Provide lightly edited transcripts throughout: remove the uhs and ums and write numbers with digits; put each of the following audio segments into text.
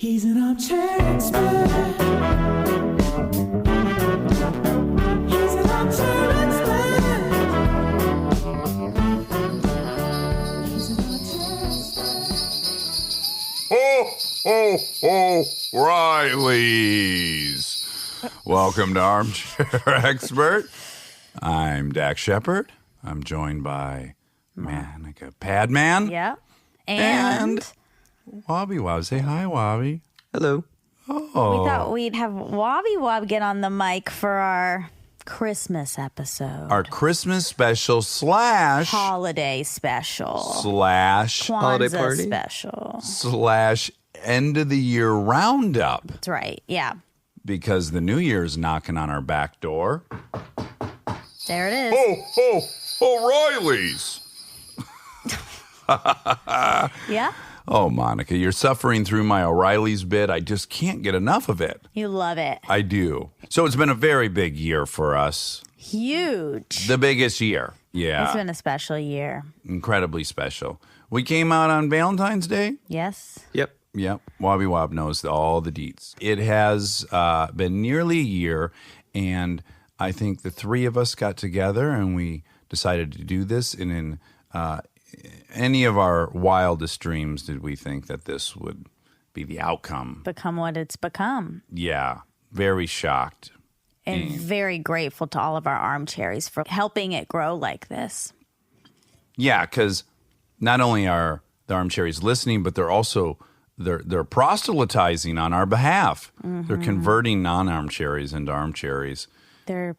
He's an armchair expert. He's an armchair expert. He's an armchair expert. Ho, ho, ho, Rileys. Welcome to Armchair Expert. I'm Dax Shepard. I'm joined by Manica Padman. Yeah. And Wobby Wob. Say hi, Wobby. Hello. Oh. We thought we'd have Wobby Wob get on the mic for our Christmas episode. Our Christmas special slash holiday special. Slash Kwanzaa holiday party special. Slash end of the year roundup. That's right. Yeah. Because the New Year's knocking on our back door. There it is. O'Reilly's. Yeah. Oh, Monica, you're suffering through my O'Reilly's bit. I just can't get enough of it. You love it. I do. So it's been a very big year for us. Huge. The biggest year. Yeah. It's been a special year. Incredibly special. We came out on Valentine's Day. Yes. Yep. Yep. Wobby Wob knows all the deets. It has been nearly a year, and I think the three of us got together and we decided to do this. And in any of our wildest dreams did we think that this would be the outcome. Become what it's become. Yeah. Very shocked. And very grateful to all of our armchairs for helping it grow like this. Yeah, because not only are the armchairs listening, but they're also they're proselytizing on our behalf. Mm-hmm. They're converting non-armchairs into armchairs. They're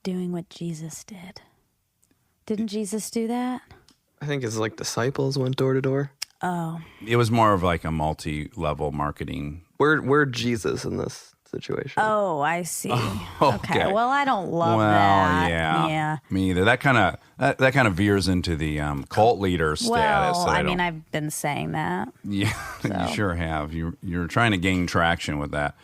doing what Jesus did. Didn't Jesus do that? I think his disciples went door to door. Oh. It was more of like a multi-level marketing. We're Jesus in this situation. Oh, I see. Okay. Well, I don't love that. Yeah. Me either. That kind of veers into the cult leader status. Well, I've been saying that. Yeah, you sure have. You're trying to gain traction with that.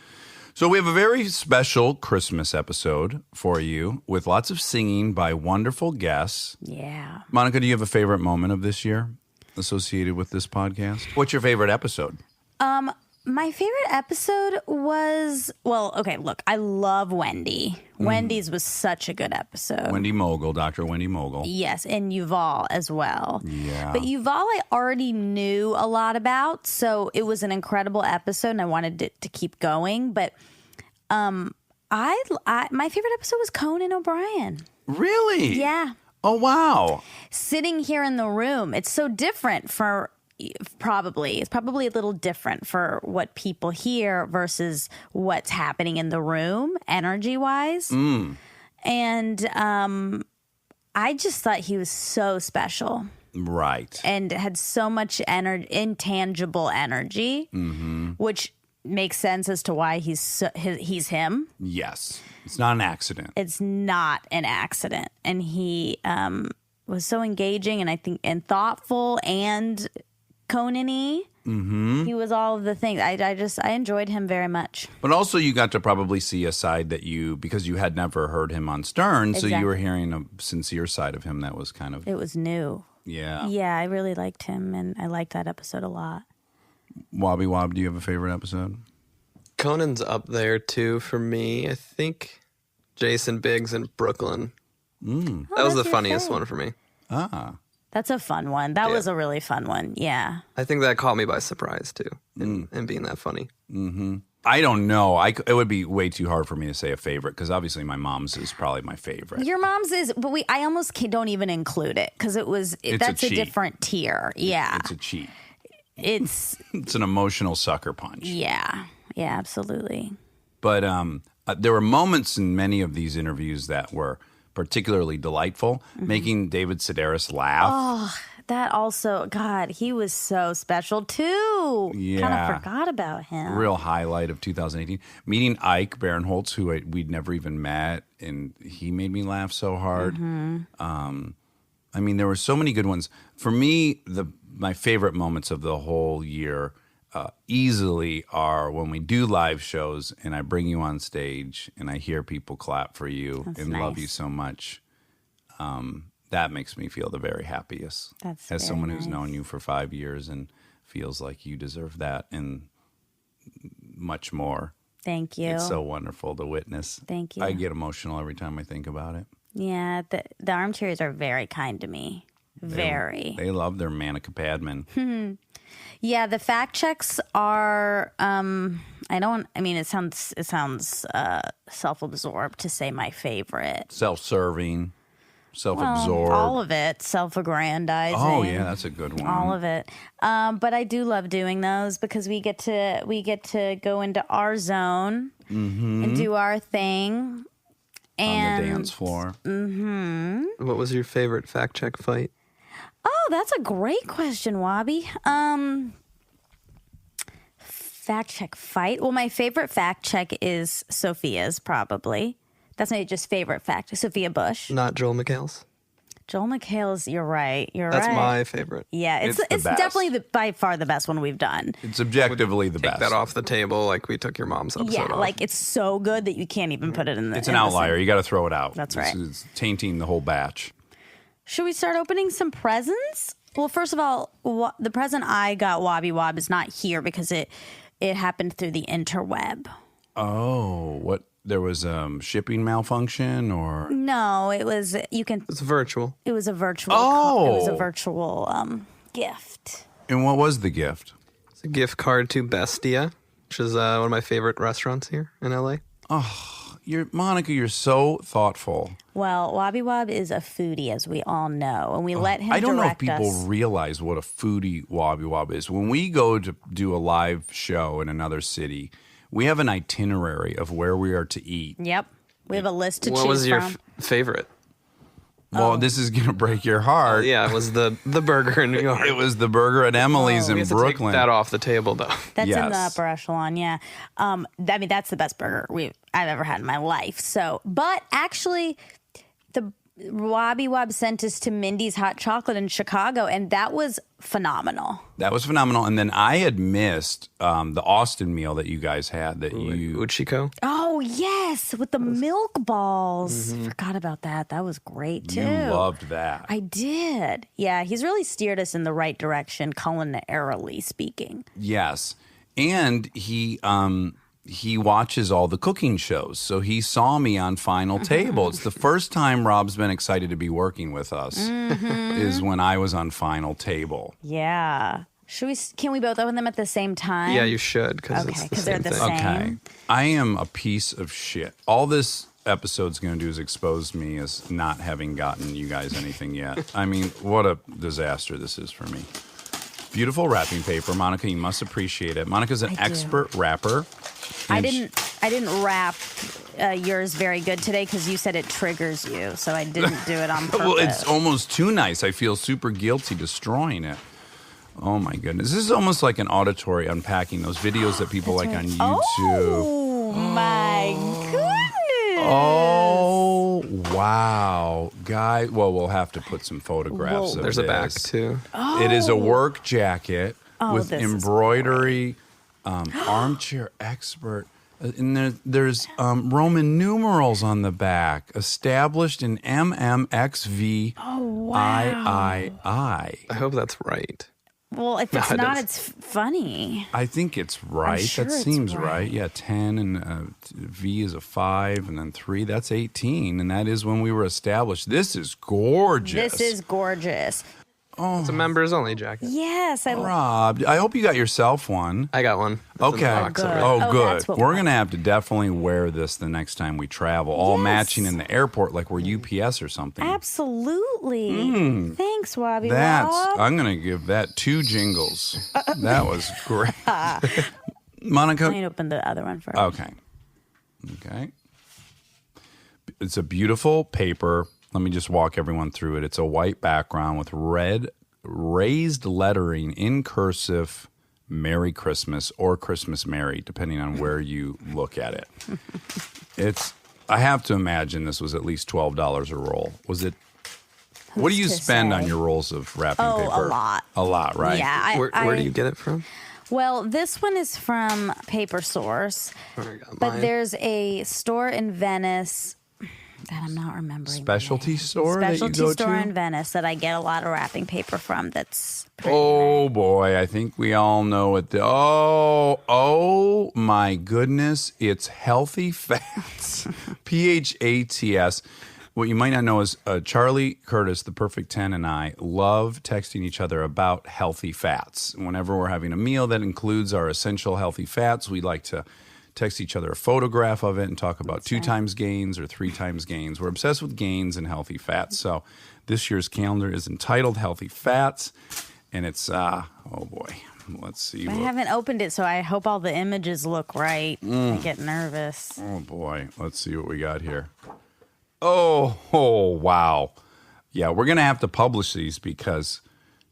So we have a very special Christmas episode for you with lots of singing by wonderful guests. Yeah. Monica, do you have a favorite moment of this year associated with this podcast? What's your favorite episode? My favorite episode was, look, I love Wendy. Wendy's was such a good episode. Wendy Mogul, Dr. Wendy Mogul. Yes, and Yuval as well. Yeah. But Yuval I already knew a lot about, so it was an incredible episode, and I wanted it to keep going. But my favorite episode was Conan O'Brien. Really? Yeah. Oh, wow. Sitting here in the room, it's so different it's probably a little different for what people hear versus what's happening in the room energy wise. And I just thought he was so special, right, and had so much intangible energy, which makes sense as to why he's him. Yes, it's not an accident. It's not an accident, and he was so engaging, and I think thoughtful and Conan-y. He was all of the things. I enjoyed him very much. But also you got to probably see a side that because you had never heard him on Stern, Exactly. so you were hearing a sincere side of him that was kind of... It was new. Yeah. Yeah, I really liked him, and I liked that episode a lot. Wobby Wob, do you have a favorite episode? Conan's up there, too, for me. I think Jason Biggs in Brooklyn. That was the funniest one for me. Ah. That's a fun one. That was a really fun one. Yeah. I think that caught me by surprise, too, in being that funny. Mm-hmm. I don't know. It would be way too hard for me to say a favorite because obviously my mom's is probably my favorite. Your mom's is, but I almost don't even include it because that's a different tier. Yeah. It's a cheat. It's an emotional sucker punch. Yeah. Yeah, absolutely. But there were moments in many of these interviews that were particularly delightful, making David Sedaris laugh. Oh, that also, God, he was so special too. Yeah. Kind of forgot about him. Real highlight of 2018. Meeting Ike Barinholtz, who we'd never even met, and he made me laugh so hard. There were so many good ones. For me, my favorite moments of the whole year easily are when we do live shows and I bring you on stage and I hear people clap for you and love you so much. That makes me feel the very happiest. As someone who's known you for 5 years and feels like you deserve that. And much more. Thank you. It's so wonderful to witness. Thank you. I get emotional every time I think about it. Yeah, the armchairs are very kind to me. Very. They love their Manica Padman. Yeah, the fact checks are. It sounds self-absorbed to say my favorite. Self-serving, Well, self-absorbed. all of it, self-aggrandizing. Oh yeah, that's a good one. All of it. But I do love doing those because we get to go into our zone and do our thing. On the dance floor. What was your favorite fact check fight? Oh, that's a great question, Wobby. Fact check fight. Well, my favorite fact check is Sophia's, probably. That's my just favorite fact. Sophia Bush. Not Joel McHale's. Joel McHale's, you're right. That's right. my favorite. Yeah, it's It's the best. definitely by far the best one we've done. It's objectively the Take best. that off the table like we took your mom's episode Yeah, off. like it's so good that you can't even put it in the. It's an in the outlier. same- You got to throw it out. That's right. It's tainting the whole batch. Should we start opening some presents? Well, first of all, the present I got Wobby Wob is not here because it happened through the interweb. Oh, what? There was shipping malfunction or? No, it was It's virtual. It was a virtual. Oh. It was a virtual gift. And what was the gift? It's a gift card to Bestia, which is one of my favorite restaurants here in LA. Monica, you're so thoughtful. Well, Wobby Wob is a foodie, as we all know, and we let him I don't know if direct people us. realize what a foodie Wobby Wob is. When we go to do a live show in another city, we have an itinerary of where we are to eat. Yep, we have a list to What choose was your from. favorite? Well, this is going to break your heart. Yeah, it was the burger in New York. It was the burger at Emily's We in have to Brooklyn. take that off the table, though. That's in the Yes. upper echelon, yeah. That's the best burger I've ever had in my life. So, but actually, the Wobby Wob sent us to Mindy's Hot Chocolate in Chicago, and that was phenomenal. That was phenomenal. And then I had missed the Austin meal that you guys had. That you Uchiko. Oh yes, with the milk balls. Forgot about that. That was great too. loved that. I did. Yeah, he's really steered us in the right direction, culinarily speaking. Yes, and he watches all the cooking shows. So he saw me on Final Table. It's the first time Rob's been excited to be working with us is when I was on Final Table. Yeah. Can we both open them at the same time? Yeah, you should, because Okay, it's the 'cause they're same the thing. same. Okay. I am a piece of shit. All this episode's going to do is expose me as not having gotten you guys anything yet. I mean, what a disaster this is for me. Beautiful wrapping paper. Monica, you must appreciate it. Monica's an I do. expert rapper. I And didn't wrap yours very good today because you said it triggers you, so I didn't do it on purpose. Well, it's almost too nice. I feel super guilty destroying it. Oh my goodness. This is almost like an auditory unpacking, those videos that people like on YouTube. Oh my goodness! Oh, wow. Guy, well, we'll have to put some photographs Whoa. of There's a back, this. too. It is a work jacket with this is embroidery, Armchair Expert. And there's Roman numerals on the back, established in MMXV wow. III. I hope that's right. Well, if it's No, it not, is. it's funny. I think it's right. sure That it's seems right. right. Yeah, 10 and V is a 5 and then 3, that's 18. And that is when we were established. This is gorgeous. This is gorgeous. It's a members only jacket. Yes, I love. Rob, I hope you got yourself one. I got one. It's in the Okay. box good. already. Oh, Oh, good. that's what We're we- going to have to definitely wear this the next time we travel, all Yes. matching in the airport like we're UPS or something. Absolutely. Thanks, Wobby I'm Wob. going to give that 2 jingles. That was great. I Monica. need to open the other one first. Okay. It's a beautiful paper. Let me just walk everyone through it. It's a white background with red raised lettering in cursive, Merry Christmas or Christmas Merry, depending on where you look at it. I have to imagine this was at least $12 a roll. Was it? What do you to spend say? on your rolls of wrapping Oh, a paper? lot. A lot, right? Yeah. Where do you get it from? Well, this one is from Paper Source, I got but mine. there's a store in Venice that I'm not remembering. the Specialty name. store that you Specialty go store to? in Venice that I get a lot of wrapping paper from. That's pretty Oh boy, I think we all know what oh my goodness, it's Healthy Fats. PHATS. What you might not know is Charlie Curtis, the Perfect 10, and I love texting each other about healthy fats. Whenever we're having a meal that includes our essential healthy fats, we like to text each other a photograph of it and talk about 2 times gains or 3 times gains. We're obsessed with gains and healthy fats. So this year's calendar is entitled Healthy Fats, and it's, oh boy, let's see. I haven't opened it, so I hope all the images look right. I get nervous. Oh boy, let's see what we got here. Oh, wow. Yeah, we're going to have to publish these because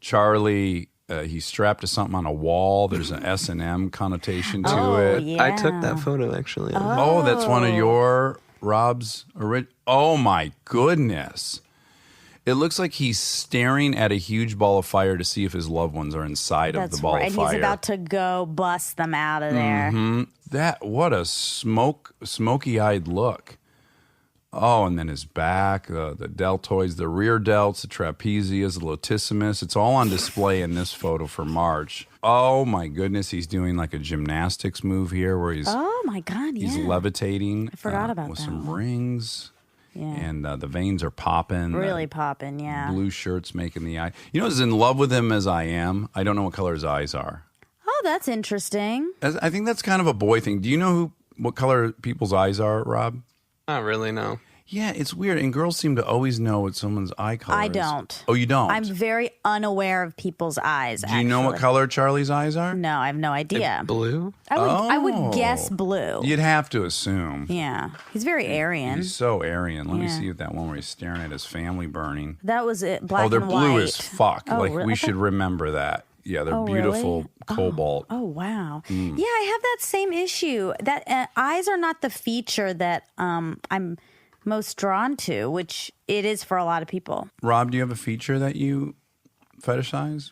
Charlie, he's strapped to something on a wall. There's an S&M connotation to it. Yeah. I took that photo actually. Oh, that's one of Rob's original. Oh my goodness. It looks like he's staring at a huge ball of fire to see if his loved ones are inside of the ball right. of fire. He's about to go bust them out of there. What a smoky-eyed look. Oh, and then his back, the deltoids, the rear delts, the trapezius, the latissimus. It's all on display in this photo for March. Oh, my goodness. He's doing like a gymnastics move here where he's Oh my God! Yeah. he's levitating. I forgot about with that some one. rings. Yeah. And the veins are popping. Really popping. Yeah. Blue shirts making the eye. You know, as in love with him as I am, I don't know what color his eyes are. Oh, that's interesting. I think that's kind of a boy thing. Do you know what color people's eyes are, Rob? Not really, no. Yeah, it's weird. And girls seem to always know what someone's eye color I is. don't. Oh, you don't? I'm very unaware of people's eyes. Do you know what color Charlie's eyes are? No, I have no idea. Blue? I would guess blue. You'd have to assume. Yeah, he's very Aryan. He's so Aryan. Let me Yeah. see if that one where he's staring at his family burning. That was it. Black Oh, they're and blue white. as fuck. Oh, Like, really? we should remember that. Yeah, they're Oh, beautiful really? cobalt. Oh wow. Mm. Yeah, I have that same issue. That eyes are not the feature that I'm most drawn to, which it is for a lot of people. Rob, do you have a feature that you fetishize?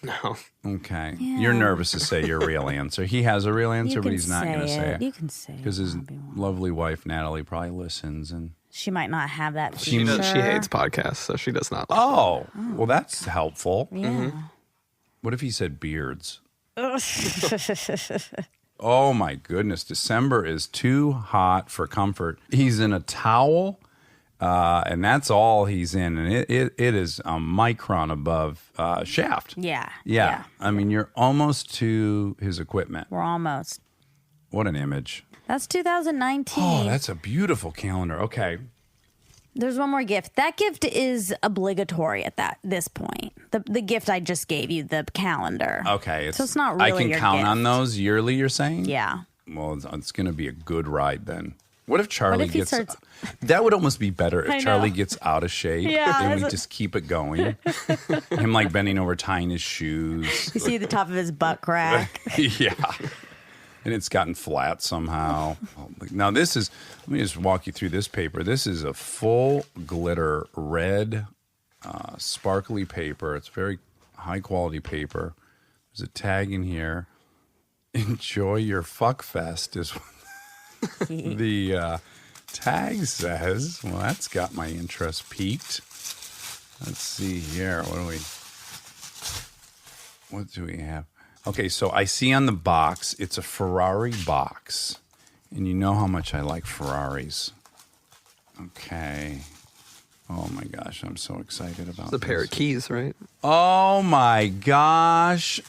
No. Okay. Yeah. You're nervous to say your real answer. He has a real answer, You but can he's not going to say it. You can say it. Because his Bobby won't. lovely wife, Natalie, probably listens. And She might not have that She feature. does- She hates podcasts, so she does not. Oh, well, that's helpful. Yeah. What if he said beards? Oh, my goodness. December is too hot for comfort. He's in a towel, and that's all he's in. And it is a micron above shaft. Yeah. I mean, you're almost to his equipment. We're almost. What an image. That's 2019. Oh, that's a beautiful calendar. Okay. There's one more gift. That gift is obligatory at this point. The gift I just gave you, the calendar. Okay. So it's not really I can your count gift. on those yearly, you're saying? Yeah. Well, it's going to be a good ride then. What if Charlie What if he gets... starts- That would almost be better I if know. Charlie gets out of shape Yeah, and we that's just keep it going. Him like bending over tying his shoes. You see the top of his butt crack. Yeah. And it's gotten flat somehow. Now let me just walk you through this paper. This is a full glitter red sparkly paper. It's very high quality paper. There's a tag in here. Enjoy your fuck fest is what the tag says. Well, that's got my interest piqued. Let's see here. What do we have? Okay, so I see on the box, it's a Ferrari box. And you know how much I like Ferraris. Okay. Oh my gosh, I'm so excited about It's a pair this. of keys, right? Oh my gosh.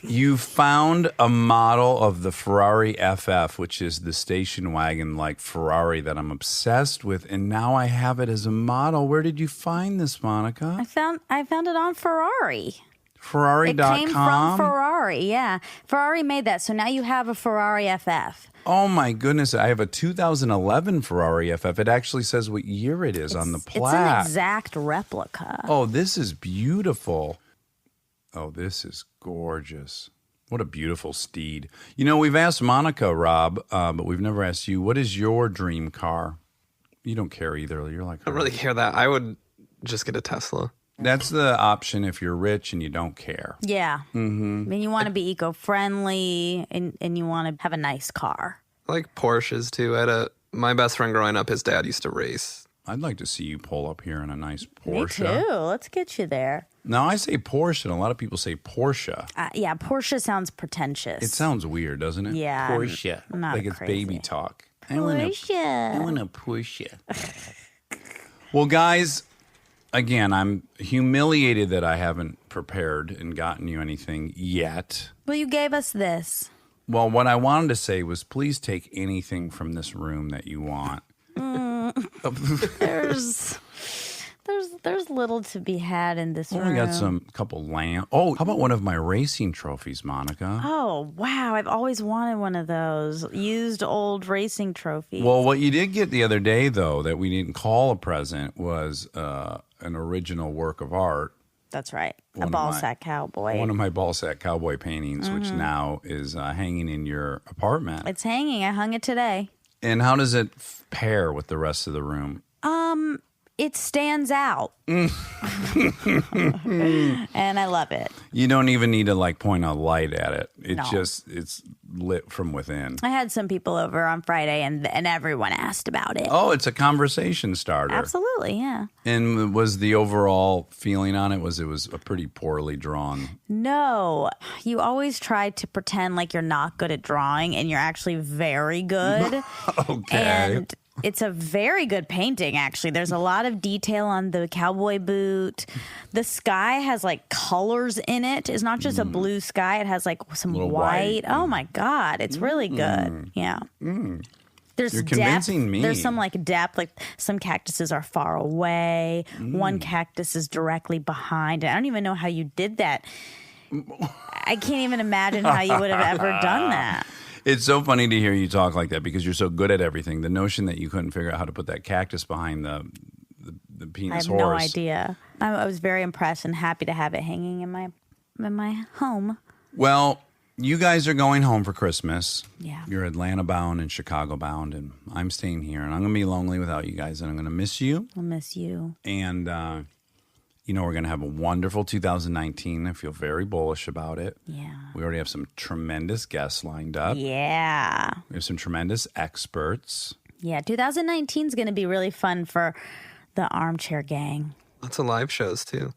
You found a model of the Ferrari FF, which is the station wagon like Ferrari that I'm obsessed with, and now I have it as a model. Where did you find this, Monica? I found it on Ferrari. Ferrari.com? It came from Ferrari, yeah. Ferrari made that, so now you have a Ferrari FF. Oh my goodness, I have a 2011 Ferrari FF. It actually says what year it is on the plaque. It's an exact replica. Oh, this is beautiful. Oh, this is gorgeous. What a beautiful steed. You know, we've asked Monica, Rob, but we've never asked you, what is your dream car? You don't care either. You're like, I don't really care that. I would just get a Tesla. that's the option if you're rich and you don't care. Yeah. Mm-hmm. I mean, you want to be eco-friendly and you want to have a nice car. I like Porsches too. I had a My best friend growing up, his dad used to race. I'd like to see you pull up here in a nice Me Porsche. too. Let's get you there. Now, I say Porsche, and a lot of people say Porsche. Yeah, Porsche sounds pretentious. It sounds weird, doesn't it? Yeah, Porsche. I'm not like it's crazy. baby talk. Porsche. I want a Porsche. Well, guys, again, I'm humiliated that I haven't prepared and gotten you anything yet. Well, you gave us this. Well, what I wanted to say was please take anything from this room that you want. There's little to be had in this room. I got some couple lamb. Oh, how about one of my racing trophies, Monica? Oh, wow. I've always wanted one of those used old racing trophies. Well, what you did get the other day, though, that we didn't call a present was an original work of art. That's right. One A of ball my- sack cowboy. One of my ball sack cowboy paintings, which now is hanging in your apartment. It's hanging. I hung it today. And how does it pair with the rest of the room? It stands out. And I love it. You don't even need to like point a light at it. No. It's lit from within. I had some people over on Friday and everyone asked about it. Oh, it's a conversation starter. Absolutely, yeah. And was the overall feeling on it was a pretty poorly drawn? No, you always try to pretend like you're not good at drawing and you're actually very good. Okay. And it's a very good painting, actually. There's a lot of detail on the cowboy boot. The sky has like colors in it. It's not just a blue sky. It has like some Little white. white. Oh my God. It's really good. Yeah. There's You're depth. convincing me. There's some like depth. Like some cactuses are far away. One cactus is directly behind. I don't even know how you did that. I can't even imagine how you would have ever done that. It's so funny to hear you talk like that because you're so good at everything. The notion that you couldn't figure out how to put that cactus behind the I penis have horse. no idea. I was very impressed and happy to have it hanging in my home. Well, you guys are going home for Christmas. Yeah. You're Atlanta bound and Chicago bound, and I'm staying here. And I'm going to be lonely without you guys, and I'm going to miss you. I'll miss you. And, we're going to have a wonderful 2019. I feel very bullish about it. Yeah. We already have some tremendous guests lined up. Yeah. We have some tremendous experts. Yeah. 2019 is going to be really fun for the Armchair Gang. Lots of live shows, too.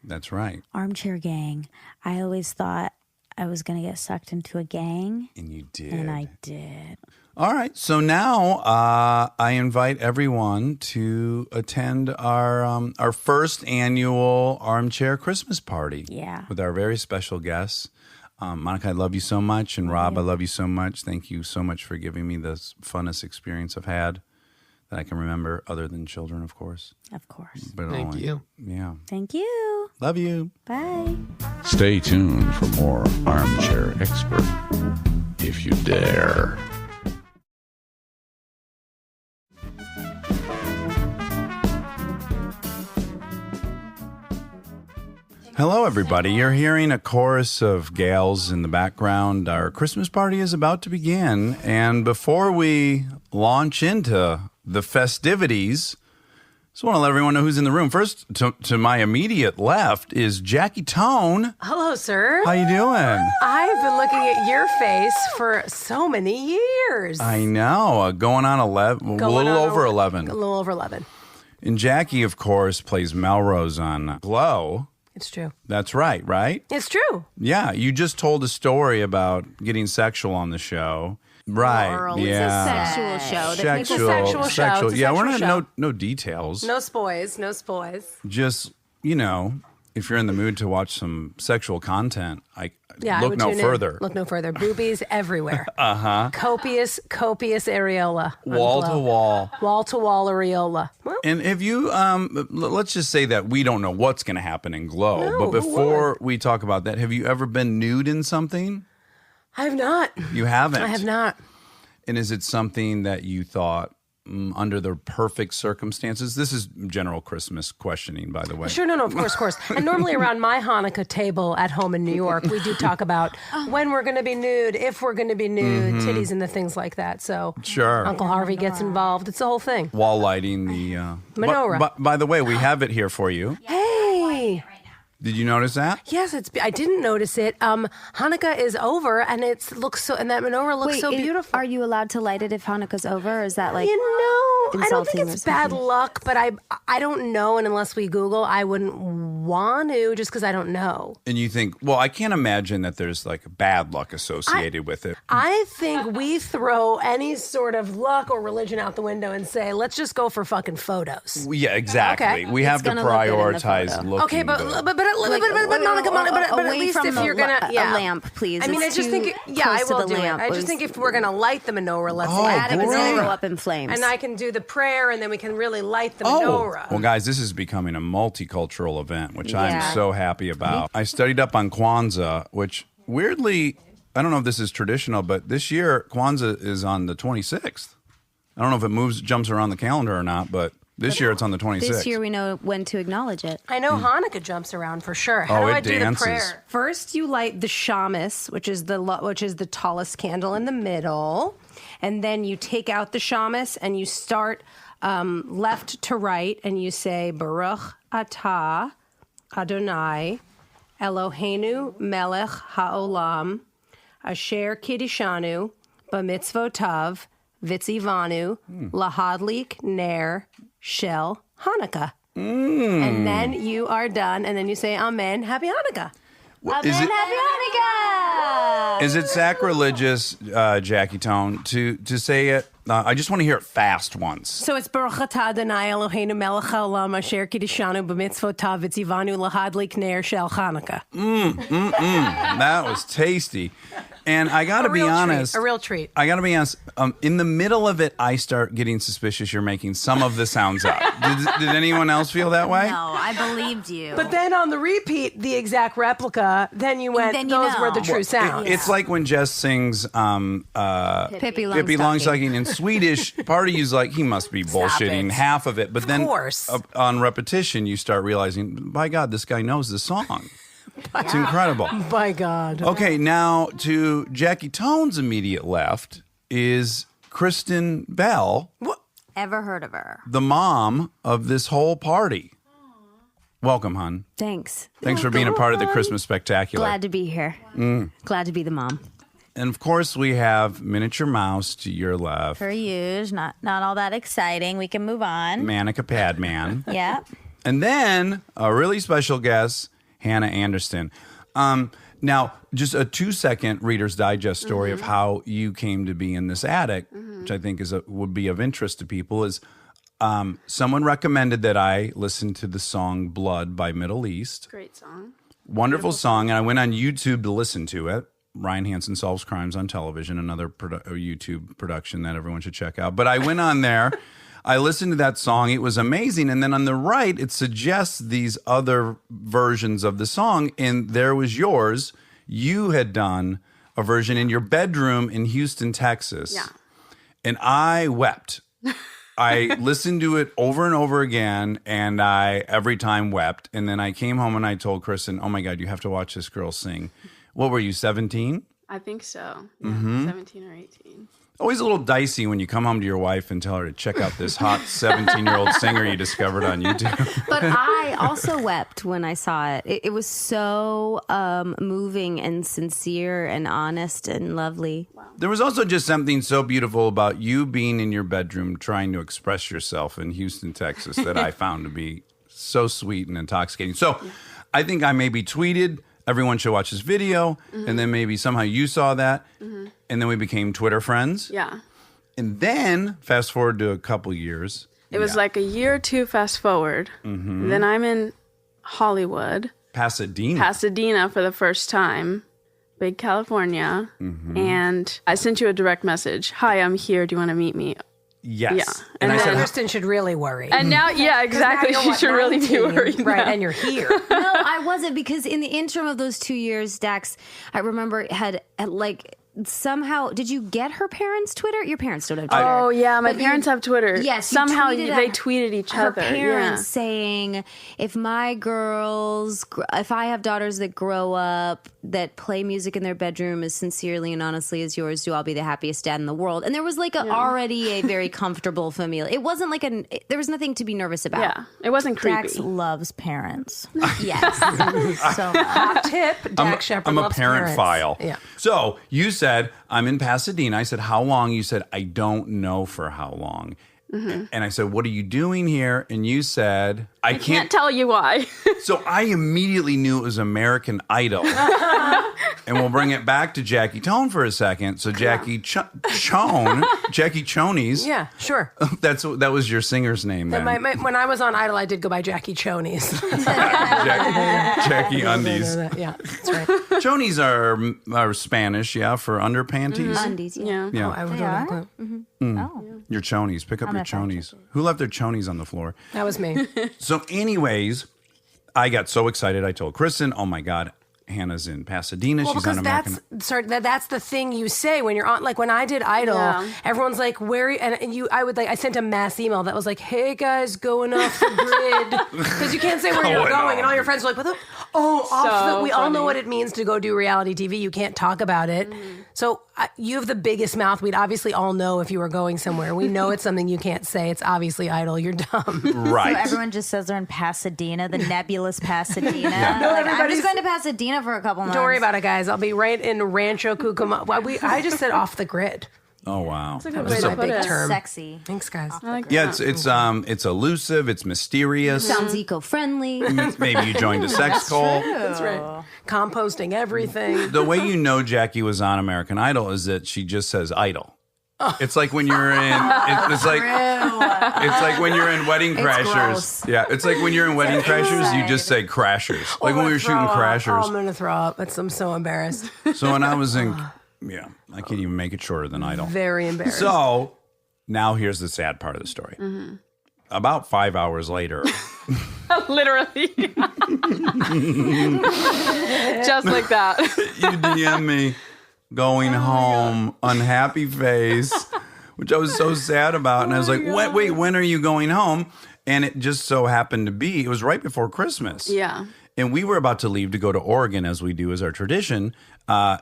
That's right. Armchair Gang. I always thought I was going to get sucked into a gang, And you did. and I did. All right. So now I invite everyone to attend our first annual Armchair Christmas party. Yeah. With our very special guests. Monica, I love you so much. And Rob, I love you so much. Thank you so much for giving me the funnest experience I've had that I can remember, other than children, of course. Of course. But Thank you. Yeah. Thank you. Love you. Bye. Stay tuned for more Armchair Expert, if you dare. Hello, everybody. You're hearing a chorus of gals in the background. Our Christmas party is about to begin. And before we launch into the festivities, just want to let everyone know who's in the room. First, to my immediate left is Jackie Tohn. Hello, sir. How you doing? I've been looking at your face for so many years. I know. Going on 11, a little over 11. A little over 11. And Jackie, of course, plays Melrose on Glow. It's true. That's right, right? It's true. Yeah, you just told a story about getting sexual on the show. Right. Laurel, yeah. it's a sexual show. It's a sexual show. It's a Yeah, we're sexual not show. no details. No spoils. No spoils. Just, if you're in the mood to watch some sexual content, Yeah, I look would no tune in. further. Look no further. Boobies everywhere. Copious areola. on Wall to Glow. wall. Wall to wall areola. Well, And if you, let's just say that we don't know what's going to happen in Glow, No, but who before we talk about that, have you ever been nude in something? I have not. You haven't. I have not. And is it something that you thought under the perfect circumstances? This is general Christmas questioning, by the way. Sure, no, of course. And normally around my Hanukkah table at home in New York, we do talk about when we're going to be nude, if we're going to be nude, titties and the things like that. So Sure. Uncle Harvey gets involved. It's the whole thing. While lighting the Menorah. By the way, we have it here for you. Hey, Did you notice that? Yes, I didn't notice it. Hanukkah is over, and that menorah looks so beautiful. Are you allowed to light it if Hanukkah's over? Or is that like I don't insulting think or it's bad something? luck, but I don't know, and unless we Google, I wouldn't want to just because I don't know. And you think, well, I can't imagine that there's like bad luck associated with it. I think we throw any sort of luck or religion out the window and say, let's just go for fucking photos. Yeah, exactly. Okay. We have to gonna look good in the prioritize photo. looking Okay, but good. at away least from if the you're gonna a lamp, please. I mean, It's I just too think close I to will the do lamp. it. I just think if we're gonna light the menorah, let's add it, It's great. gonna go up in flames. and I can do the prayer, and then we can really light the Oh, menorah. well, guys, this is becoming a multicultural event, which Yeah. I'm so happy about. I studied up on Kwanzaa, which weirdly, I don't know if this is traditional, but this year Kwanzaa is on the 26th. I don't know if it jumps around the calendar or not, but this year it's on the 26th. This year we know when to acknowledge it. I know Hanukkah jumps around for sure. How do it I do dances. the prayer? First, you light the shamus, which is the tallest candle in the middle, and then you take out the shamus and you start left to right, and you say Baruch Atah Adonai Eloheinu Melech Haolam Asher Kiddishanu B'mitzvotav Vitzivanu Lahadlik Ner Shel Hanukkah. And then you are done, and then you say Amen, Happy Hanukkah. Is it, Happy Hanukkah! is it sacrilegious, Jackie Tohn, to say it? I just want to hear it fast once. So it's Baruch Atah Adonai Eloheinu Melech Haolam Asher Kiddishanu B'mitzvotav Vitzivanu Lahadlik Ner Shel Hanukkah. That was tasty. And I got to be honest. A real treat. I got to be honest. In the middle of it, I start getting suspicious you're making some of the sounds up. Did anyone else feel that way? No, I believed you. But then on the repeat, the exact replica, then you went, Then you those know. were the true sounds. It's like when Jess sings Pippi Pippi Longstocking. Longstocking in Swedish. Part of you's like, he must be bullshitting it. half of it. But then course. On repetition, you start realizing, by God, this guy knows the song. It's incredible. By God. Okay, now to Jackie Tohn's immediate left is Kristen Bell, Ever heard of her? the mom of this whole party. Welcome, hon. Thanks. Thanks for being a part of the Christmas Spectacular. Glad to be here. Glad to be the mom. And of course, we have Miniature Mouse to your left, For you, not all that exciting. We can move on. Manica Padman. Yeah. And then a really special guest, Hannah Anderson. Now, just a 2-second Reader's Digest story of how you came to be in this attic, which I think would be of interest to people, is someone recommended that I listen to the song Blood by Middle East. Great song. Wonderful song. And I went on YouTube to listen to it. Ryan Hansen Solves Crimes on Television, another YouTube production that everyone should check out. But I went on there. I listened to that song. It was amazing. And then on the right, it suggests these other versions of the song. And there was yours. You had done a version in your bedroom in Houston, Texas. Yeah. And I wept. I listened to it over and over again, and I every time wept. And then I came home and I told Kristen, oh my God, you have to watch this girl sing. What were you, 17? I think so. Yeah, Mm-hmm. 17 or 18. Always a little dicey when you come home to your wife and tell her to check out this hot 17-year-old singer you discovered on YouTube. But I also wept when I saw it. It was so moving and sincere and honest and lovely. There was also just something so beautiful about you being in your bedroom trying to express yourself in Houston, Texas that I found to be so sweet and intoxicating. So I think I maybe tweeted, everyone should watch this video, and then maybe somehow you saw that, and then we became Twitter friends. Yeah. And then fast forward to a couple years. It was like a year or two fast forward. Then I'm in Hollywood, Pasadena. for the first time, big California. And I sent you a direct message. Hi, I'm here. Do you want to meet me? Yes. Yeah. And I And said, then- Kristen should really worry. And now, yeah, exactly. Now You you're, should really be 19, worried. Right, now. and you're here. No, I wasn't, because in the interim of those 2 years, Dax, I remember had like somehow, did you get her parents' Twitter? Your parents don't have Twitter. Oh yeah, my But parents have Twitter. Yes, you somehow tweeted they at tweeted each her other. parents saying, if I have daughters that grow up that play music in their bedroom as sincerely and honestly as yours do, I'll be the happiest dad in the world. And there was like already a very comfortable familial. It wasn't like there was nothing to be nervous about. Yeah, it wasn't creepy. Dax loves parents. Yes. So Hot tip, Dax Shepard I'm a loves parent parents. file. Yeah. So you said, I'm in Pasadena. I said, how long? You said, I don't know for how long. Mm-hmm. And I said, what are you doing here? And you said, I Can't tell you why. So I immediately knew it was American Idol. And we'll bring it back to Jackie Tohn for a second. So Jackie Tohn, Jackie Chonies. Yeah, sure. That was your singer's name then. When I was on Idol, I did go by Jackie Chonies. Jackie Undies. Yeah, that's right. Chonies are Spanish, yeah, for underpanties. Undies, Yeah. Yeah. I would know. Your chonies. Pick up your chonies. Who left their chonies on the floor? That was me. So anyways, I got so excited. I told Kristen, oh my God, Hannah's in Pasadena. Well, She's on because American. that's the thing you say when you're on. Like when I did Idol, Yeah. everyone's like, "Where?" And you, I sent a mass email that was like, "Hey guys, going off the grid," because you can't say where you're going, and all your friends are like, "What the?" Oh, we all know what it means to go do reality TV. You can't talk about it. So you have the biggest mouth. We'd obviously all know if you were going somewhere. We know it's something you can't say. It's obviously Idol. You're dumb. Right. So everyone just says they're in Pasadena, the nebulous Pasadena. No, I'm everybody's just going to Pasadena for a couple months. Don't worry about it, guys. I'll be right in Rancho Cucamonga. I just said off the grid. Oh wow. That's a good That way was to my put big it. term. Sexy. Thanks, guys. Yeah, it's elusive. It's mysterious. Sounds eco-friendly. Maybe you joined a sex cult. That's right. Composting everything. The way you know Jackie was on American Idol is that she just says Idol. It's like when you're in. It's like when you're in Wedding Crashers. gross. Yeah, it's like when you're in Wedding Crashers, you just say Crashers. Like when we were shooting Oh, I'm Crashers. going to throw up. I'm so embarrassed. So when I was in, yeah, I can't even make it shorter than Idol. Very embarrassed. So now here's the sad part of the story. About 5 hours later, Literally. Just like that. you DM me going home, unhappy face, which I was so sad about. And I was like, wait, when are you going home? And it just so happened to be, it was right before Christmas. Yeah. And we were about to leave to go to Oregon, as we do as our tradition.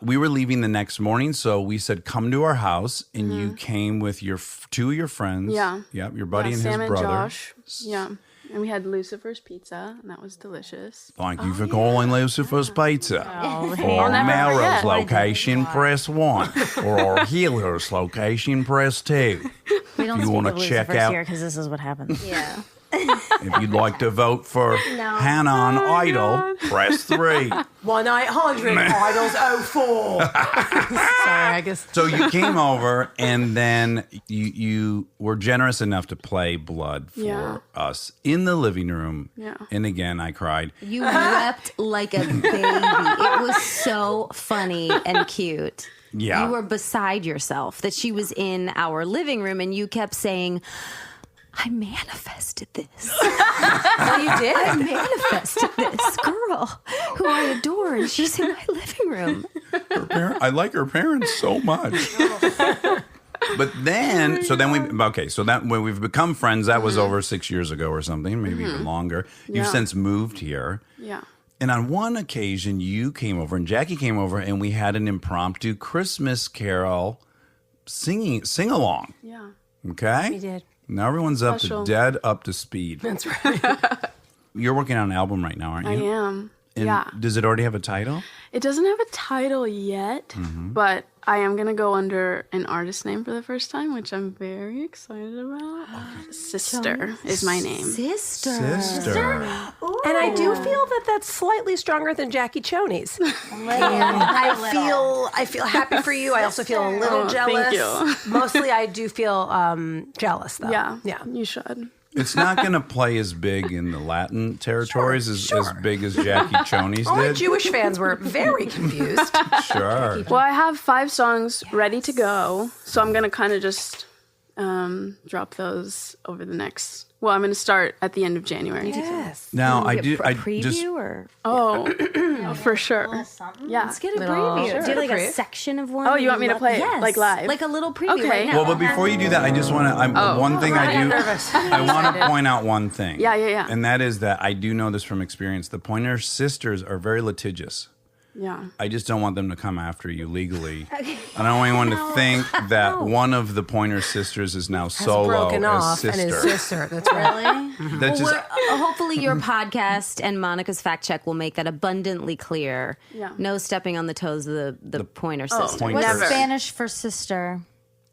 We were leaving the next morning, so we said, come to our house. And you came with two of your friends. Yeah. Yep, your buddy and Sam his and brother. Josh. Yeah. And we had Lucifer's Pizza, and that was delicious. Thank you for calling Lucifer's Pizza. For never Melrose forget. location, press 1. For our Healers location, press 2. We don't You speak wanna of check Lucifer's out- here because this is what happens. Yeah. If you'd like to vote for Hannah on Idol, press 3. 1-800-IDOLS-04. Sorry, I guess. So you came over, and then you were generous enough to play Blood for us in the living room. Yeah. And again, I cried. You wept like a baby. It was so funny and cute. Yeah. You were beside yourself that she was in our living room and you kept saying, I manifested this. Well, you did. I manifested this girl who I adore, and she's in my living room. I like her parents so much. But then, when we've become friends, that was over 6 years ago or something, maybe even longer. You've Yeah. since moved here. Yeah. And on one occasion, you came over and Jackie came over, and we had an impromptu Christmas carol sing-along. Yeah. Okay? We did. Now everyone's Special. up to speed. That's right. You're working on an album right now, aren't I you? am. And Yeah. does it already have a title? It doesn't have a title yet, but I am going to go under an artist name for the first time, which I'm very excited about. Sister is my name. Sister. And I do feel that that's slightly stronger than Jackie Chonies. I feel happy for you. I also feel a little jealous. Thank you. Mostly, I do feel jealous, though. Yeah. Yeah. You should. It's not going to play as big in the Latin territories as big as Jackie Chonies All my did. Jewish fans were very confused. Sure. Well, I have 5 songs ready to go, so I'm going to kind of just drop those over the next Well, I'm going to start at the end of January. Yes. Now I do. I preview just or Oh, for sure. Yeah. let's get a preview. Sure. Do you have like Preview. a section of one? Oh, that you want me to play it, yes. like, live? Like a little preview Okay. right now. well, but before you do that, I just want to. One thing I do. I want to point out one thing. Yeah. And that is that I do know this from experience. The Pointer Sisters are very litigious. Yeah. I just don't want them to come after you legally. I don't want anyone to think that one of the Pointer Sisters is now solo broken as off sister. and his sister. That's right. Really? That's just Hopefully your podcast and Monica's fact check will make that abundantly clear. Yeah. No stepping on the toes of the Pointer Sisters. Pointer What's Never. Spanish for sister?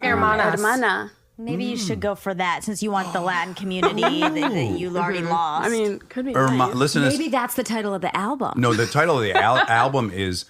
Hermanas. Hermana. Maybe you should go for that since you want the Latin community that you already lost. I mean, could be nice. listen to Maybe this. that's the title of the album. No, the title of the album is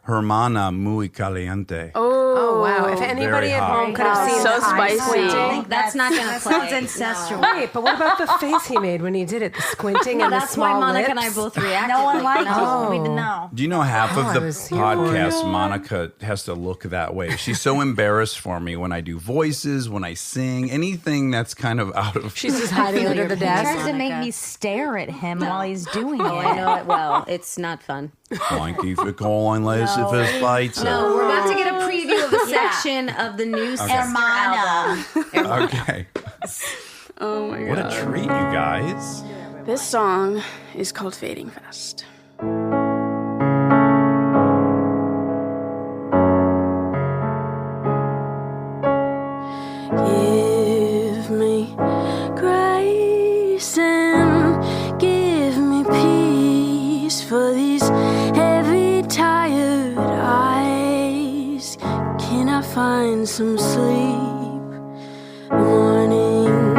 Hermana Muy Caliente. Oh, wow. If anybody Very at hot. home could have seen So the eyes spicy. squinting. That's not going to that play. sounds ancestral. Wait, but what about the face he made when he did it? The squinting and the That's why small Monica lips? and I both reacted. No one like, liked no. it. We didn't know. Do you know half of the was here for podcast, Monica has to look that way? She's so embarrassed for me when I do voices, when I sing, anything that's kind of out of. She's just hiding under the He desk. tries to make me stare at him while he's doing Oh, it. I know it well. It's not fun. Blanky for calling lazy for fights. No, we're about to get a preview of a section of the new Sister Hermana. album. Okay. Oh my What god. a treat, you guys. This song is called Fading Fast. Give me grace and give me peace for these heavy, tired eyes. Can I find some sleep? The morning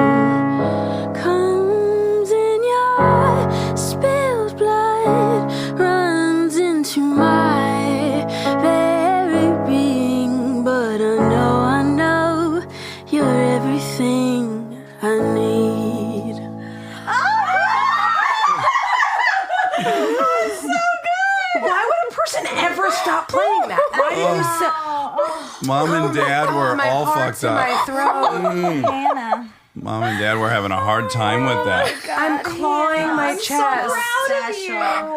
comes and your spilled blood runs into my very being. But I know you're everything I need. Why would a person ever stop playing that? Why do you say, Mom and Dad were my all heart's fucked in my up. throat? Hannah. Mom and Dad were having a hard time with that. I'm clawing my chest. Special.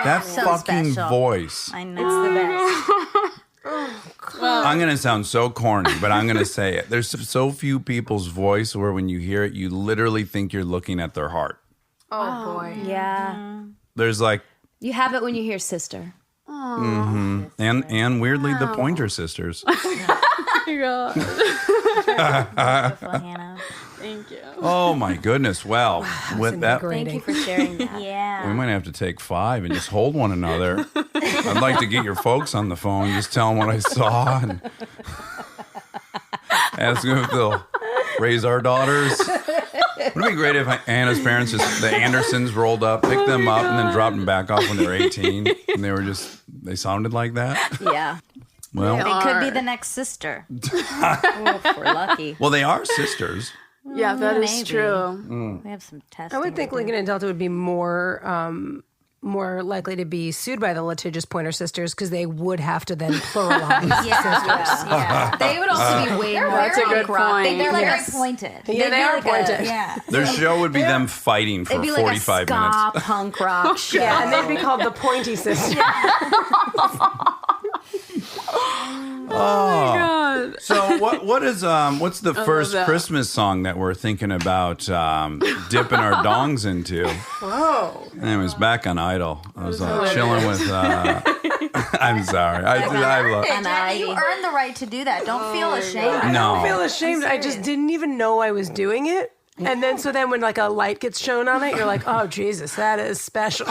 That So fucking special. voice. I know. It's the best. I'm going to sound so corny, but I'm going to say it. There's so few people's voice where when you hear it, you literally think you're looking at their heart. Oh, boy. Yeah. There's like, You have it when you hear Sister. and weirdly, the Pointer Sisters. God. Beautiful, Hannah. Thank you. Oh my goodness. Well, with that, Thank you for sharing that. Yeah. we might have to take 5 and just hold one another. I'd like to get your folks on the phone, just tell them what I saw and ask them if they'll raise our daughters. Wouldn't it be great if Anna's parents, just the Andersons, rolled up, picked them up, and then dropped them back off when they were 18, and they sounded like that? Yeah. Well, They could be the next sister. If we're lucky. well, they are sisters. Yeah, that is maybe. true. We have some testing. I would think to do. Lincoln and Delta would be more likely to be sued by the litigious Pointer Sisters because they would have to then pluralize sisters. Yeah. They would also be way more That's a good punk rock. point. They're like Yes. very pointed. Yeah, they are pointed. Yeah. Their show would be them fighting for It'd be like 45 a ska minutes. punk rock show. Yeah, and they'd be called the Pointy Sisters. God. So what's the first that. Christmas song that we're thinking about dipping our dongs into? Whoa. And it was back on Idol. I was chilling with. I'm sorry. I love. Hey, Jackie, you earned the right to do that. Don't feel ashamed. I No. don't feel ashamed. I just didn't even know I was doing it. And then when like a light gets shown on it, you're like, oh, Jesus, that is special.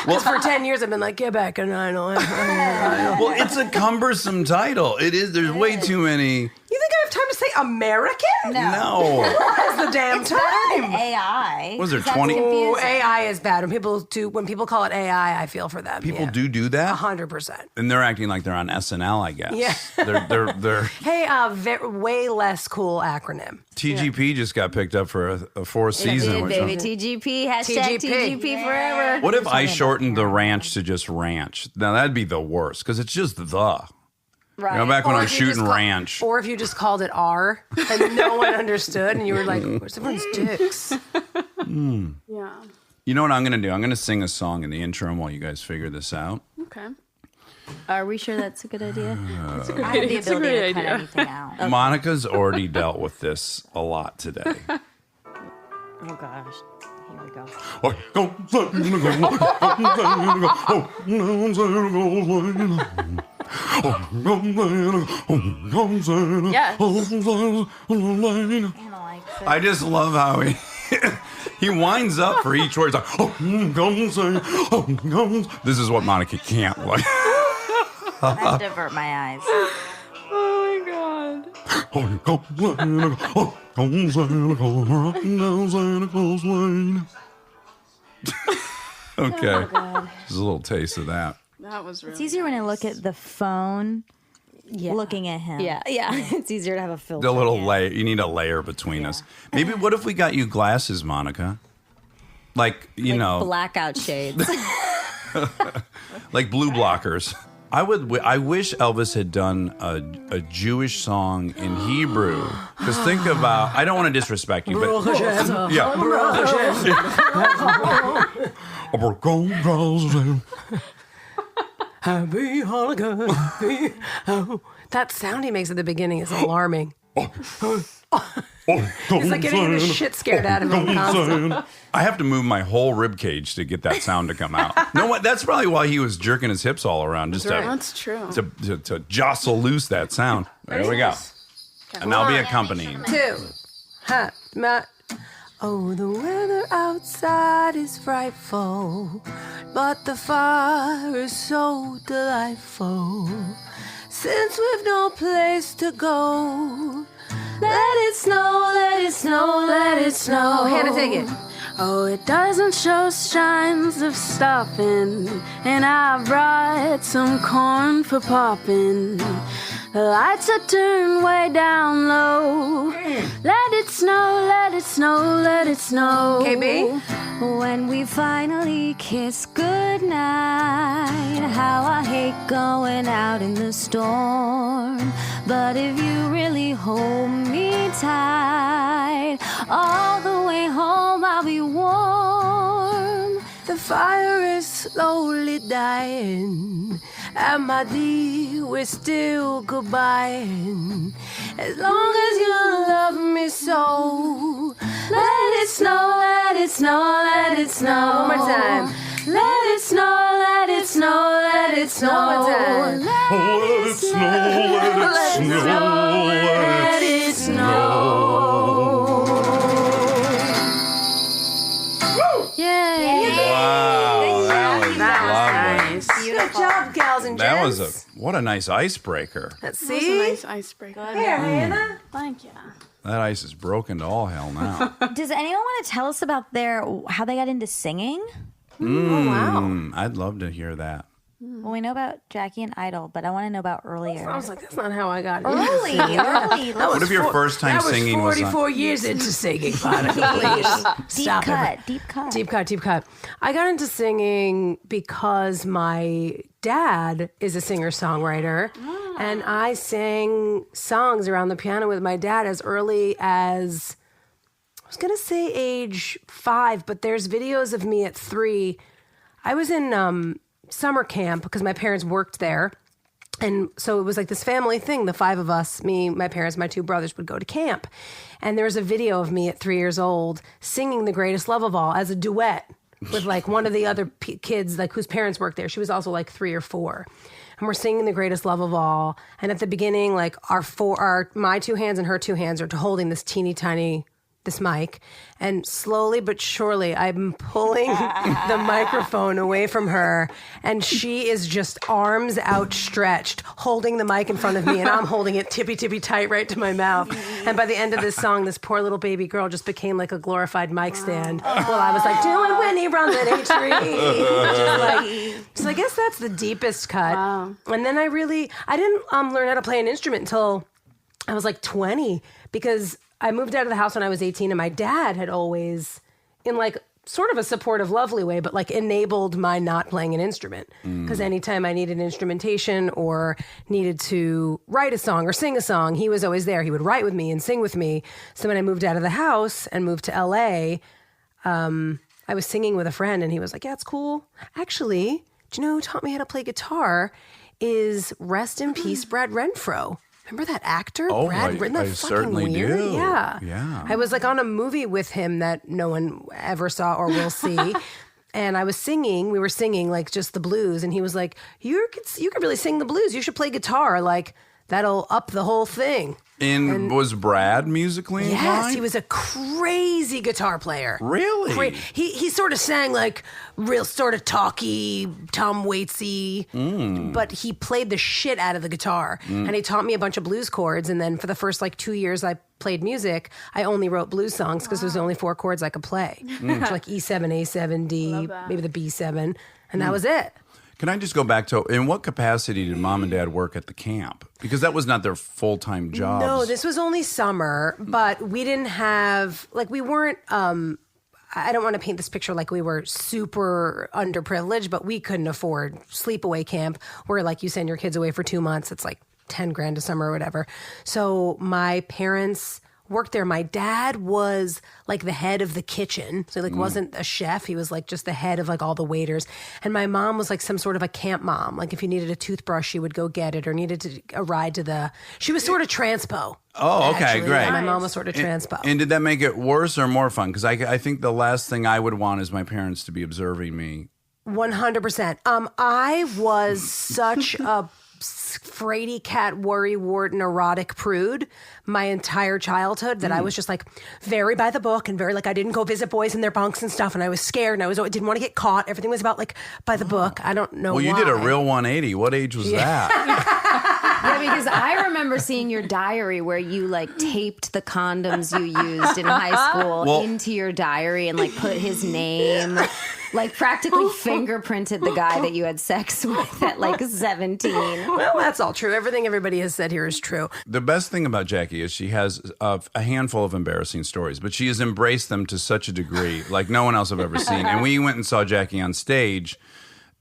Well, for 10 years, I've been like, get back on Idol. Well, it's a cumbersome title. It is. There's way too many. You think I have time to say American? No. What is the damn It's better than time? AI. Was there That's 20 Oh, confusing. AI is bad. When people call it AI, I feel for them. People yeah. do that? 100%. And they're acting like they're on SNL, I guess. Yeah. They're Hey, way less cool acronym. TGP just got picked up for a 4th season. Did, Or baby. something. TGP. Hashtag TGP forever. What if I shortened the ranch to just ranch? Now that'd be the worst because it's just the. Right. You know, back when I Or was if you shooting just ranch. Or if you just called it R and no one understood and you were like, where's everyone's dicks? Yeah. You know what I'm going to do? I'm going to sing a song in the interim while you guys figure this out. Okay. Are we sure that's a good idea? It's a good I have the idea. It's a ability great to cut idea. anything out. Monica's already dealt with this a lot today. Oh gosh. Here we go. Yes. Anna likes it. I just love how he winds up for each word. It's like, this is what Monica can't like. I have to divert my eyes. Oh my god. Okay. Just a little taste of that. That was really It's easier when I look at the phone looking at him. Yeah. It's easier to have a filter. The little layer. You need a layer between us. Maybe what if we got you glasses, Monica? Like, you know, blackout shades. like blue blockers. I wish Elvis had done a Jewish song in Hebrew. Because think about, I don't want to disrespect you, but yeah. Happy Hanukkah. Oh, that sound he makes at the beginning is alarming. It's like getting the shit scared out of him constantly. I have to move my whole rib cage to get that sound to come out. No, what? That's probably why he was jerking his hips all around, just That's true. to jostle loose that sound. There we go. And I'll be accompanying. 2. Ha, ma. Oh, the weather outside is frightful, but the fire is so delightful. Since we've no place to go, let it snow, let it snow, let it snow. Hannah, take it. Oh, it doesn't show signs of stopping, and I brought some corn for popping. The lights are turned way down low. Let it snow, let it snow, let it snow. KB? When we finally kiss goodnight, how I hate going out in the storm. But if you really hold me tight, all the way home I'll be warm. The fire is slowly dying, and my dear, we're still goodbying. As long as you love me so, let it snow, let it snow, let it snow. One more time. Let it snow, let it snow, let it snow. One more time. Let it snow, let it snow, Let it snow. Wow, that was lovely. Good job, gals and That gents. was what a nice icebreaker. Let's That was a see. nice icebreaker. Here, Hannah. Thank you. That ice is broken to all hell now. Does anyone want to tell us about how they got into singing? Oh, wow. I'd love to hear that. Well, we know about Jackie and Idol, but I want to know about earlier. I was like, that's not how I got into Early. What if your first time singing was on? 44 years into singing, Monica, please. Deep Stop cut, it. deep cut. Deep cut. I got into singing because my dad is a singer-songwriter, and I sang songs around the piano with my dad as early as, I was going to say age 5, but there's videos of me at 3. I was in summer camp because my parents worked there. And so it was like this family thing. The 5 of us, me, my parents, my 2 brothers would go to camp. And there was a video of me at 3 years old singing The Greatest Love of All as a duet with like one of the other kids like whose parents worked there. She was also like 3 or 4. And we're singing The Greatest Love of All. And at the beginning, like my 2 hands and her 2 hands are holding this teeny tiny this mic, and slowly but surely I'm pulling the microphone away from her, and she is just arms outstretched holding the mic in front of me, and I'm holding it tippy tight right to my mouth. And by the end of this song, this poor little baby girl just became like a glorified mic stand while I was like doing Whitney runs at H3. So I guess that's the deepest cut. Wow. And then I didn't learn how to play an instrument until I was like 20, because I moved out of the house when I was 18, and my dad had always, in like sort of a supportive, lovely way, but like enabled my not playing an instrument. Because anytime I needed instrumentation or needed to write a song or sing a song, he was always there. He would write with me and sing with me. So when I moved out of the house and moved to LA, I was singing with a friend and he was like, yeah, it's cool. Actually, do you know who taught me how to play guitar is rest in peace Brad Renfro. Remember that actor? Oh, Brad I Renfro? certainly do. Yeah. Yeah. I was like on a movie with him that no one ever saw or will see. And I was singing, we were singing like just the blues. And he was like, you could really sing the blues. You should play guitar. Like that'll up the whole thing. And was Brad musically inclined? Yes, he was a crazy guitar player. Really? He sort of sang like real sort of talky, Tom Waitsy, but he played the shit out of the guitar. And he taught me a bunch of blues chords. And then for the first like 2 years I played music, I only wrote blues songs because there's only 4 chords I could play. Which like E7, A7, D, maybe the B7. And that was it. Can I just go back to, in what capacity did mom and dad work at the camp? Because that was not their full-time jobs. No, this was only summer, but we didn't have, like we weren't, I don't want to paint this picture like we were super underprivileged, but we couldn't afford sleepaway camp where like you send your kids away for 2 months. It's like 10 grand a summer or whatever. So my parents worked there. My dad was like the head of the kitchen. So he like wasn't a chef. He was like just the head of like all the waiters. And my mom was like some sort of a camp mom. Like if you needed a toothbrush, she would go get it or needed a ride to the, she was sort of transpo. Oh, okay, actually. great. My mom was sort of transpo. And did that make it worse or more fun? Because I think the last thing I would want is my parents to be observing me. 100%. I was such a fraidy cat, worrywart, neurotic prude my entire childhood that I was just like very by the book and very like I didn't go visit boys in their bunks and stuff, and I was scared and I didn't want to get caught. Everything was about like by the book. I don't know. Well, you why. did a real 180. What age was that? Yeah, because I remember seeing your diary where you like taped the condoms you used in high school into your diary and like put his name, like practically fingerprinted the guy that you had sex with at like 17. Well, that's all true. Everything everybody has said here is true. The best thing about Jackie is she has a handful of embarrassing stories, but she has embraced them to such a degree like no one else I've ever seen. And we went and saw Jackie on stage.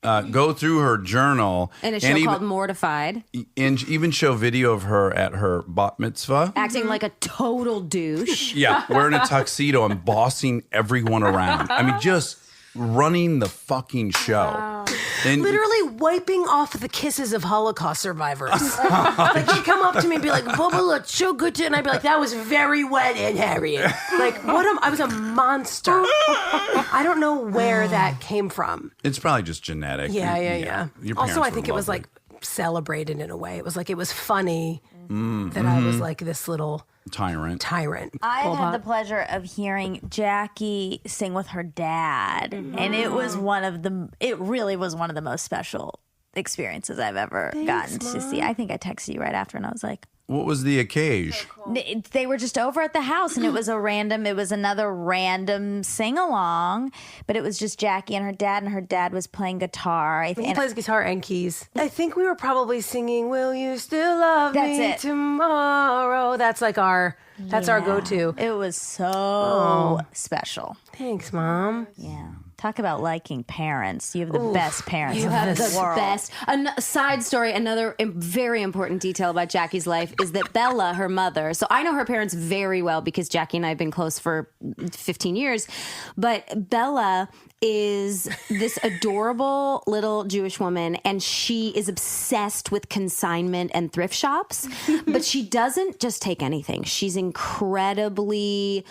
Go through her journal. In a show called Mortified. And even show video of her at her bat mitzvah. Acting like a total douche. Yeah, wearing a tuxedo and bossing everyone around. I mean, just running the fucking show. Wow. And literally wiping off the kisses of Holocaust survivors. Like he'd come up to me and be like, Bubba, it's so good to, and I'd be like, that was very wet and Harriet. Like, I was a monster. I don't know where that came from. It's probably just genetic. Yeah. Your parents Also, I were think it was lovely. like celebrated in a way. It was like, it was funny that I was like this little tyrant. I had the pleasure of hearing Jackie sing with her dad, and it really was one of the most special experiences I've ever gotten to see. I think I texted you right after, and I was like, What was the occasion? They were just over at the house, and it was another random sing-along, but it was just Jackie and her dad was playing guitar. He plays guitar and keys. I think we were probably singing, Will You Still Love Me Tomorrow? That's like our go-to. It was so special. Thanks, Mom. Yeah. Talk about liking parents. You have the best parents You in have the the world. best. A side story, another very important detail about Jackie's life is that Bella, her mother, so I know her parents very well because Jackie and I have been close for 15 years, but Bella is this adorable little Jewish woman, and she is obsessed with consignment and thrift shops, but she doesn't just take anything. She's incredibly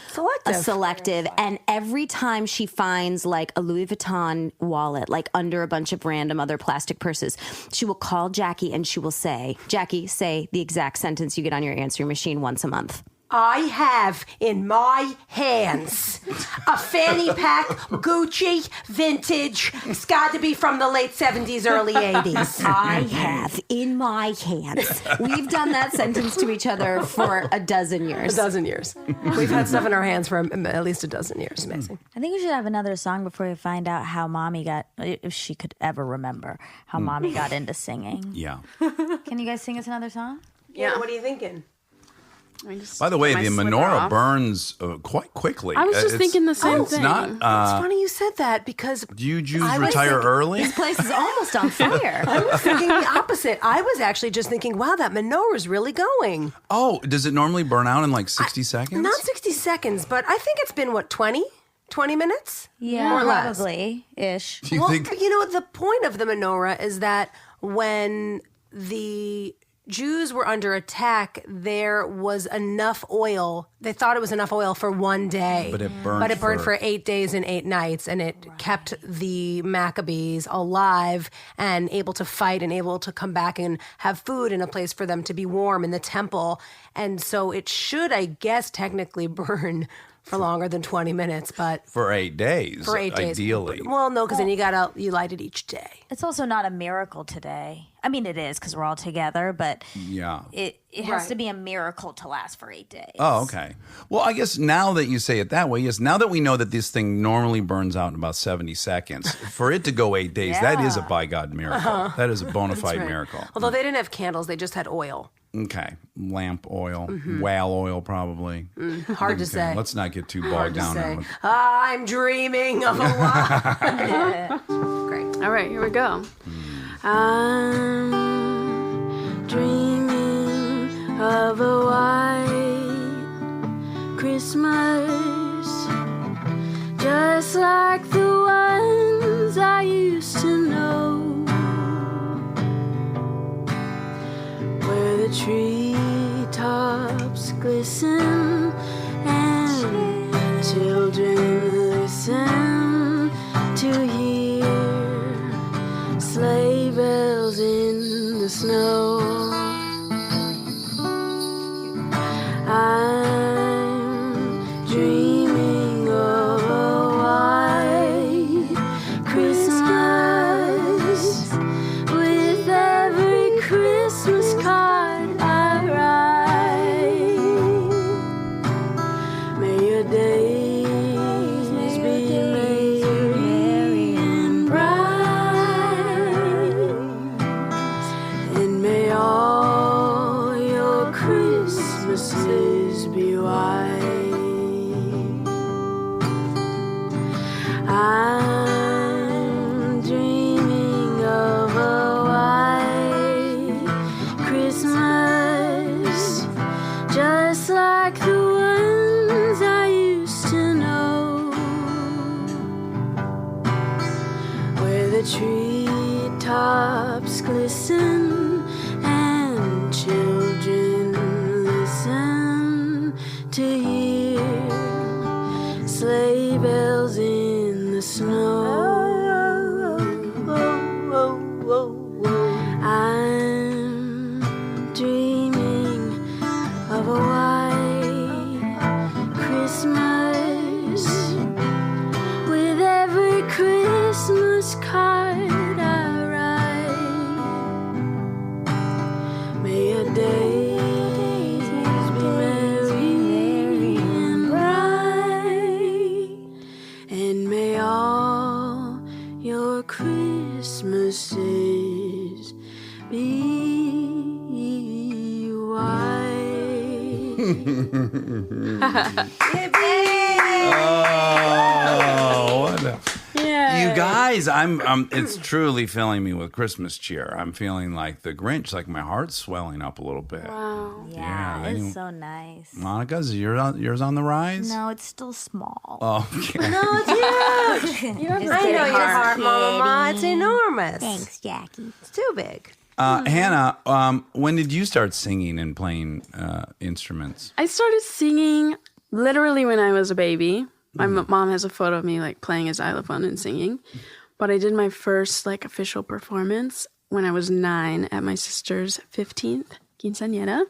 selective, and every time she finds like a Louis Vuitton wallet, like under a bunch of random other plastic purses, she will call Jackie and she will say, Jackie, say the exact sentence you get on your answering machine once a month. I have in my hands a fanny pack, Gucci, vintage. It's got to be from the late 70s, early 80s. I have in my hands. We've done that sentence to each other for a dozen years. A dozen years. We've had stuff in our hands for at least a dozen years. Amazing. I think we should have another song before we find out how Mommy got, if she could ever remember, how Mommy got into singing. Yeah. Can you guys sing us another song? Yeah, what are you thinking? By the way, my the slipper menorah off. burns quite quickly. I was just It's- thinking the same it's thing. not. It's funny you said that because Do you Jews I was retire thinking- early? This place is almost on fire. I was thinking the opposite. I was actually just thinking, wow, that menorah's really going. Oh, does it normally burn out in like 60 seconds? Not 60 seconds, but I think it's been, 20 minutes? Yeah, More or less. probably ish. Do you Well, think? you know, the point of the menorah is that when the Jews were under attack, there was enough oil. They thought it was enough oil for one day. But it burned But it burned for- for 8 days and 8 nights, and it kept the Maccabees alive and able to fight and able to come back and have food and a place for them to be warm in the temple. And so it should, I guess, technically burn for longer than 20 minutes, but For 8 days. for 8 days. Ideally. Well, no, because then you light it each day. It's also not a miracle today. I mean, it is because we're all together, but Yeah. it has to be a miracle to last for 8 days. Oh, okay. Well, I guess now that you say it that way, yes, now that we know that this thing normally burns out in about 70 seconds, for it to go 8 days, that is a by God miracle. That is a bona fide Right. miracle. Although they didn't have candles, they just had oil. Okay. Lamp oil, whale oil, probably. Hard to Okay, say. Let's not get too Hard bogged to down. say. in it. I'm dreaming of a lot. Great. All right, here we go. I'm dreaming of a white Christmas, just like the ones I used to know, where the treetops glisten and children listen to hear sleigh bells in the snow. I'm dreaming of a white Christmas, with every Christmas card I write. May your days be merry and bright, and may all your Christmases be white. I'm dreaming of a white Christmas, just like the ones I used to know, where the treetops glisten and children listen to hear sleigh bells in the snow. I'm dreaming of a white Christmas, with every Christmas card I write. May your days be merry and bright, and may all your Christmases be white. Oh, what a... Yeah. You guys, it's truly filling me with Christmas cheer. I'm feeling like the Grinch, like my heart's swelling up a little bit. Wow. Yeah, they- it's so nice. Monica's, yours on the rise? No, it's still small. Oh, okay. No, it's huge. I know your heart, Mama. It's enormous. Thanks, Jackie. It's too big. Hannah, when did you start singing and playing instruments? I started singing literally when I was a baby. My mom has a photo of me like playing a xylophone and singing. But I did my first like official performance when I was 9 at my sister's 15th quinceañera.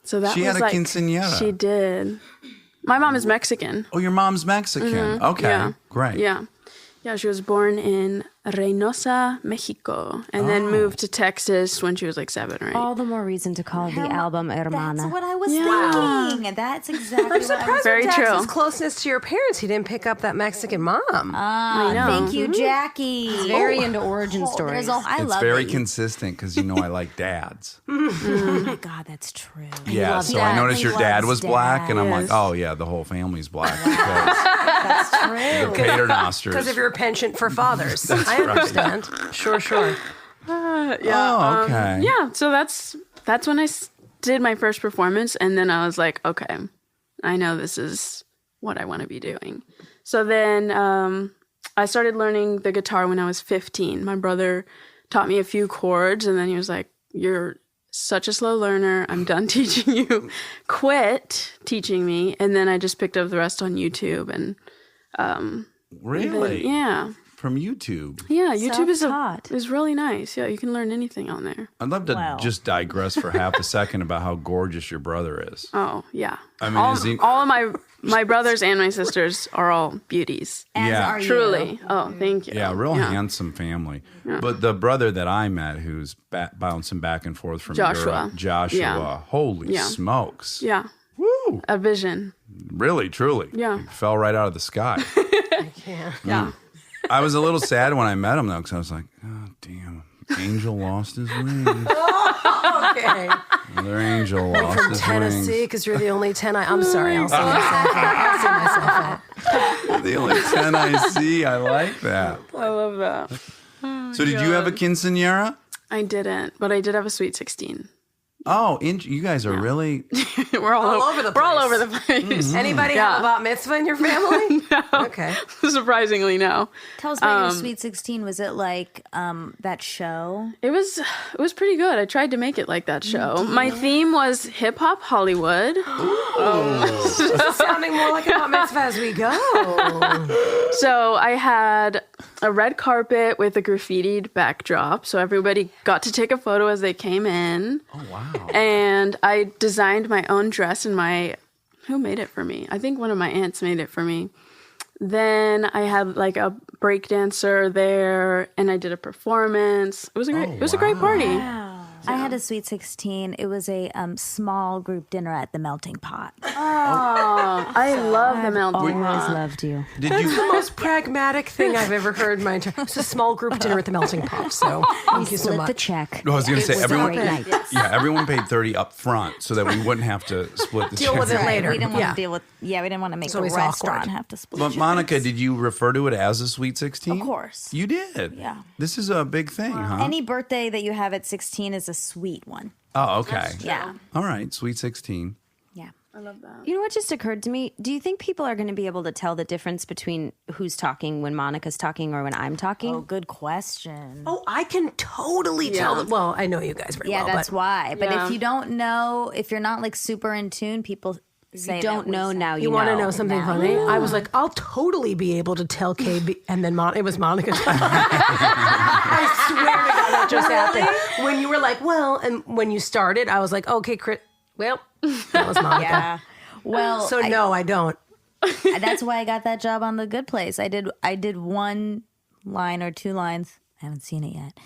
So that She was had a like, quinceañera. She did. My mom is Mexican. Oh, your mom's Mexican. Okay, Yeah. great. Yeah. Yeah, she was born in Reynosa, Mexico, and then moved to Texas when she was like 7 or 8. All the more reason to call the album Hermana. That's what I was thinking. That's exactly I'm what I was surprised Very with Dax's true. closeness to your parents. He didn't pick up that Mexican mom. I know. Thank you, Jackie. He's very into origin stories. I It's love very it. consistent because you know I like dads. Oh my God, that's true. Yeah, love so dad. I noticed He your dad loves was black, and I'm like, Yes. oh yeah, the whole family's black because That's the true. paternosters. Because of your penchant for fathers. I understand. Sure. Oh, okay. Yeah, so that's when I did my first performance, and then I was like, okay, I know this is what I want to be doing. So then I started learning the guitar when I was 15. My brother taught me a few chords, and then he was like, you're such a slow learner. I'm done teaching you. Quit teaching me. And then I just picked up the rest on YouTube. And Really? yeah. From YouTube. Yeah, YouTube Self-taught. is really nice. Yeah, you can learn anything on there. I'd love to just digress for half a second about how gorgeous your brother is. Oh, yeah. I mean, all, is he- all of my brothers and my sisters are all beauties. As Yeah. are you. Truly. Oh, thank you. Yeah, real handsome family. But the brother that I met, who's bouncing back and forth from Joshua. Europe, Joshua, Yeah. holy Yeah. smokes. Yeah. Woo! A vision. Really, truly. Yeah. He fell right out of the sky. Yeah. I was a little sad when I met him, though, because I was like, oh, damn. Angel lost his wings. Okay. Another angel lost From his Tennessee, wings. because you're the only 10 I'm sorry. I'll see myself out. The only 10 I see. I like that. I love that. So did you have a quinceañera? I didn't, but I did have a sweet 16. Oh, you guys are really... We're all over the We're all place. over the place. Anybody Yeah. have a bat mitzvah in your family? No. Okay. Surprisingly, no. Tell us about your Sweet 16. Was it like that show? It was pretty good. I tried to make it like that show. My theme was hip hop Hollywood. This is sounding more like a bat mitzvah as we go. So I had a red carpet with a graffitied backdrop. So everybody got to take a photo as they came in. Oh, wow. And I designed my own dress and who made it for me? I think one of my aunts made it for me. Then I had like a break dancer there and I did a performance. It was a great party. I had a Sweet 16. It was a small group dinner at the Melting Pot. I love the melting Always pot. loved you. Did That's you... the most pragmatic thing I've ever heard in my entire. It's a small group dinner at the Melting Pot. So thank you so Split much. the check. I was going to say, It was a everyone... great night. Yeah, everyone paid 30 up front so that we wouldn't have to split the Deal check. with it later. We didn't want Yeah. to deal with. Yeah, we didn't want to make the always restaurant awkward. have to split. But checks. Monica, did you refer to it as a Sweet 16? Of course. You did? Yeah. This is a big thing, huh? Any birthday that you have at 16 is a sweet one. Oh, okay. Yeah. All right, Sweet 16. Yeah. I love that. You know what just occurred to me? Do you think people are going to be able to tell the difference between who's talking when Monica's talking or when I'm talking? Oh, good question. Oh, I can totally tell them. Well, I know you guys very yeah, well. that's but why. But Yeah. if you don't know, if you're not like super in tune, people say you don't that know we now. You want to know something now. funny? I was like, I'll totally be able to tell KB, and then it was Monica. I swear to God, that just happened. When you were like, well, and when you started, I was like, okay, well, that was Monica. Yeah. Well, So no, I don't. that's why I got that job on The Good Place. I did one line or two lines. I haven't seen it yet.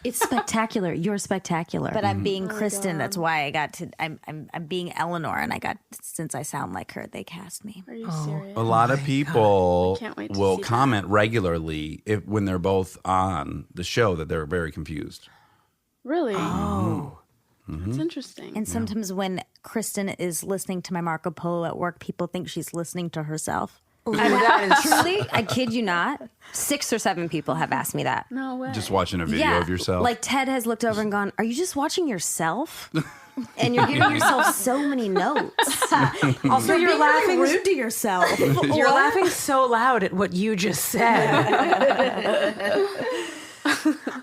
It's spectacular. You're spectacular. But I'm being Kristen. That's why I got to. I'm being Eleanor, and since I sound like her, they cast me. Are you serious? A lot of people I can't wait to will see that. comment regularly when they're both on the show that they're very confused. Really? Oh. That's interesting. And sometimes when Kristen is listening to my Marco Polo at work, people think she's listening to herself. That is Truly, I kid you not, 6 or 7 people have asked me that. No way. Just watching a video of yourself. Like Ted has looked over and gone, "Are you just watching yourself?" And you're giving yourself so many notes. also you're laughing. rude to yourself. You're laughing so loud at what you just said.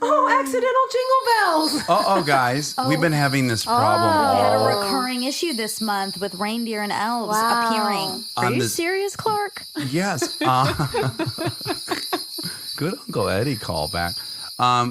Oh, accidental jingle bells. oh, guys, we've been having this problem I had a all recurring issue this month with reindeer and elves appearing. Are on you this. serious, Clark? Yes. Good Uncle Eddie callback.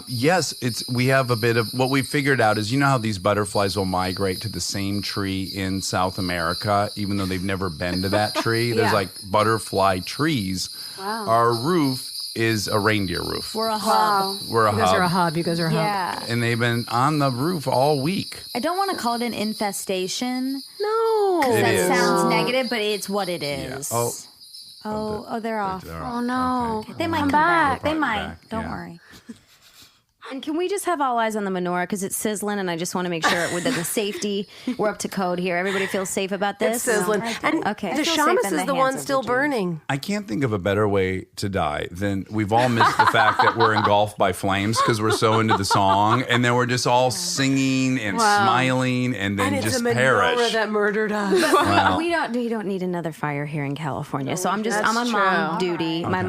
Yes, we have a bit of what we figured out is, you know how these butterflies will migrate to the same tree in South America, even though they've never been to that tree. There's like butterfly trees. Wow. Our roof is a reindeer roof. We're a hub. We're a You guys are a hub. hub. You guys are a hub. Yeah. And they've been on the roof all week. I don't want to call it an infestation. No. Because It that is. sounds negative, but it's what it is. Yeah. Oh, they're off. Oh no. They might I'm come back. back. They Probably might. back, Don't yeah. worry. And can we just have all eyes on the menorah because it's sizzling, and I just want to make sure with the safety, we're up to code here. Everybody feels safe about this. It's sizzling. And Okay. I the feel safe shamus in is the the one hands of still the Jews. burning. I can't think of a better way to die than we've all missed the fact that we're engulfed by flames because we're so into the song, and then we're just all singing and smiling, and then And it's just a menorah perish. that murdered us. Well, We don't need another fire here in California. So I'm That's on mom true. duty. My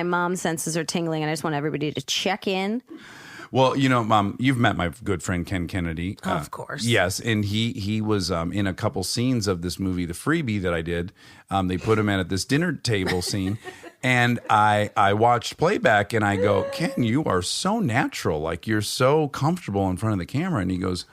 mom senses are tingling, and I just want everybody to check in. well, Mom, you've met my good friend Ken Kennedy. Of course. Yes, and he was in a couple scenes of this movie, The Freebie, that I did. They put him in at this dinner table scene, and I watched playback, and I go, Ken, you are so natural, like you're so comfortable in front of the camera. And he goes,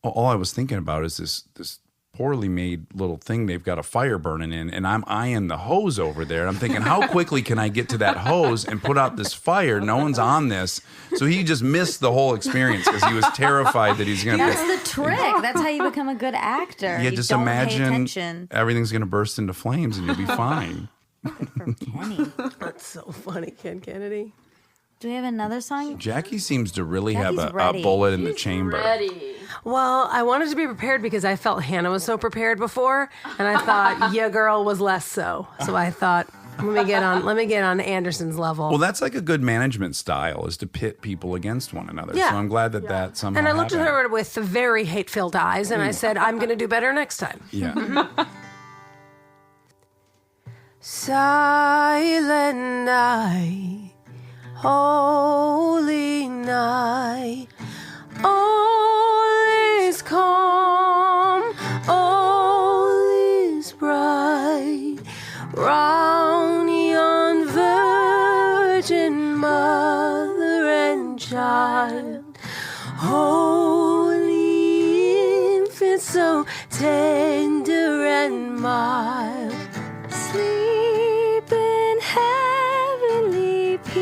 all I was thinking about is this poorly made little thing they've got a fire burning in, and I'm eyeing the hose over there. And I'm thinking, how quickly can I get to that hose and put out this fire? No one's on this. So he just missed the whole experience because he was terrified that he's going to That's the trick. That's how you become a good actor. Yeah, You just don't pay imagine attention. everything's going to burst into flames and you'll be fine. Kenny. That's so funny, Ken Kennedy. Do we have another song? Jackie seems to really Jackie's have a ready. bullet in the chamber. Well, I wanted to be prepared because I felt Hannah was so prepared before, and I thought your girl was less so. So I thought, let me get on Anderson's level. Well, that's like a good management style, is to pit people against one another. Yeah. So I'm glad that somehow and I looked at happened. her with very hate-filled eyes, and I said, I'm going to do better next time. Yeah. Silent night, holy night, all is calm, all is bright, round yon virgin mother and child, holy infant so tender and mild. Sleep in heavenly peace.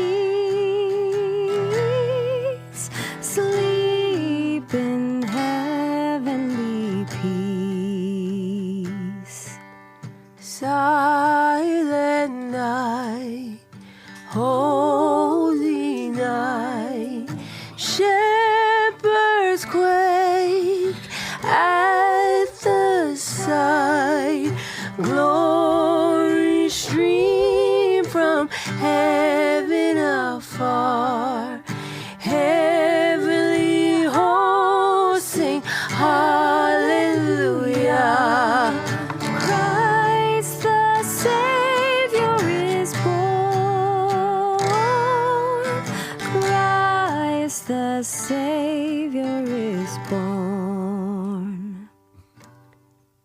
Sleep in heavenly peace. Silent night, holy night. Shepherds quake at the sight. Glory stream from heaven afar. Heavenly hosts sing hallelujah. Christ the Savior is born. Christ the Savior is born.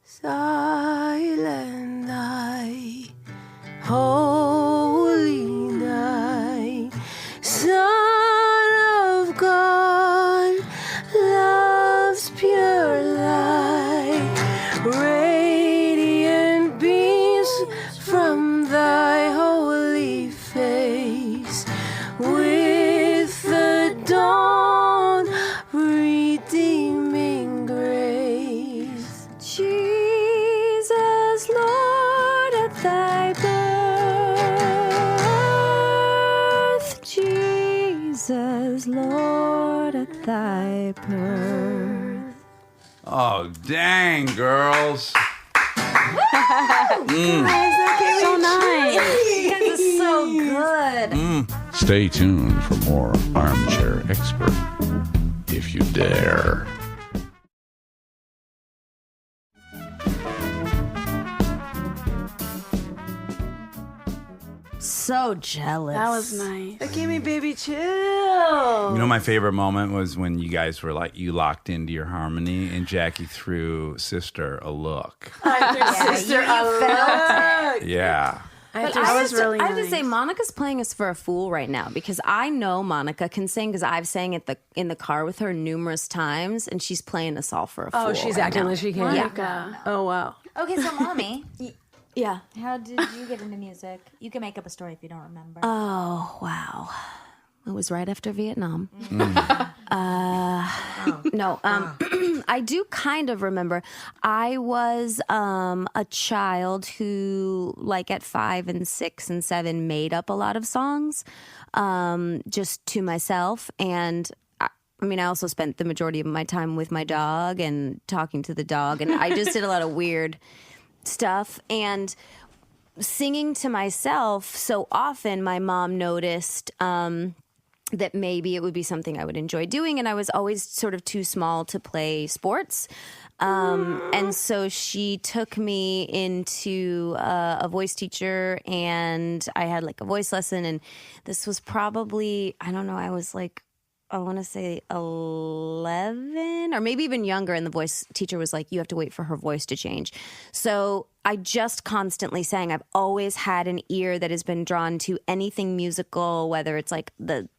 Silent night, holy night, Son of God, love's pure light, radiant beams from thy holy face, with the dawn redeeming grace. Jesus, Lord, at thy birth. Jesus, Lord, at thy birth. Oh, dang, girls. So nice. You guys are so good. Stay tuned for more Armchair Expert, if you dare. So jealous. That was nice. That gave me baby chill. You know, my favorite moment was when you guys were like, you locked into your harmony and Jackie threw Sister a look. Sister, I felt it. Yeah. But That was really I have to nice. say, Monica's playing us for a fool right now because I know Monica can sing because I've sang in the car with her numerous times, and she's playing us all for a fool. Oh, she's right acting now. like she can. Monica. Oh, wow. Okay, so mommy, Yeah. How did you get into music? You can make up a story if you don't remember. Oh, wow. It was right after Vietnam. No, I do kind of remember. I was a child who, like at 5 and 6 and 7, made up a lot of songs just to myself. And I mean, I also spent the majority of my time with my dog and talking to the dog. And I just did a lot of weird stuff. And singing to myself so often, my mom noticed that maybe it would be something I would enjoy doing. And I was always sort of too small to play sports. And so she took me into a voice teacher, and I had like a voice lesson. And this was probably, I don't know, I was like, I want to say 11 or maybe even younger. And the voice teacher was like, you have to wait for her voice to change. So I just constantly sang. I've always had an ear that has been drawn to anything musical, whether it's like the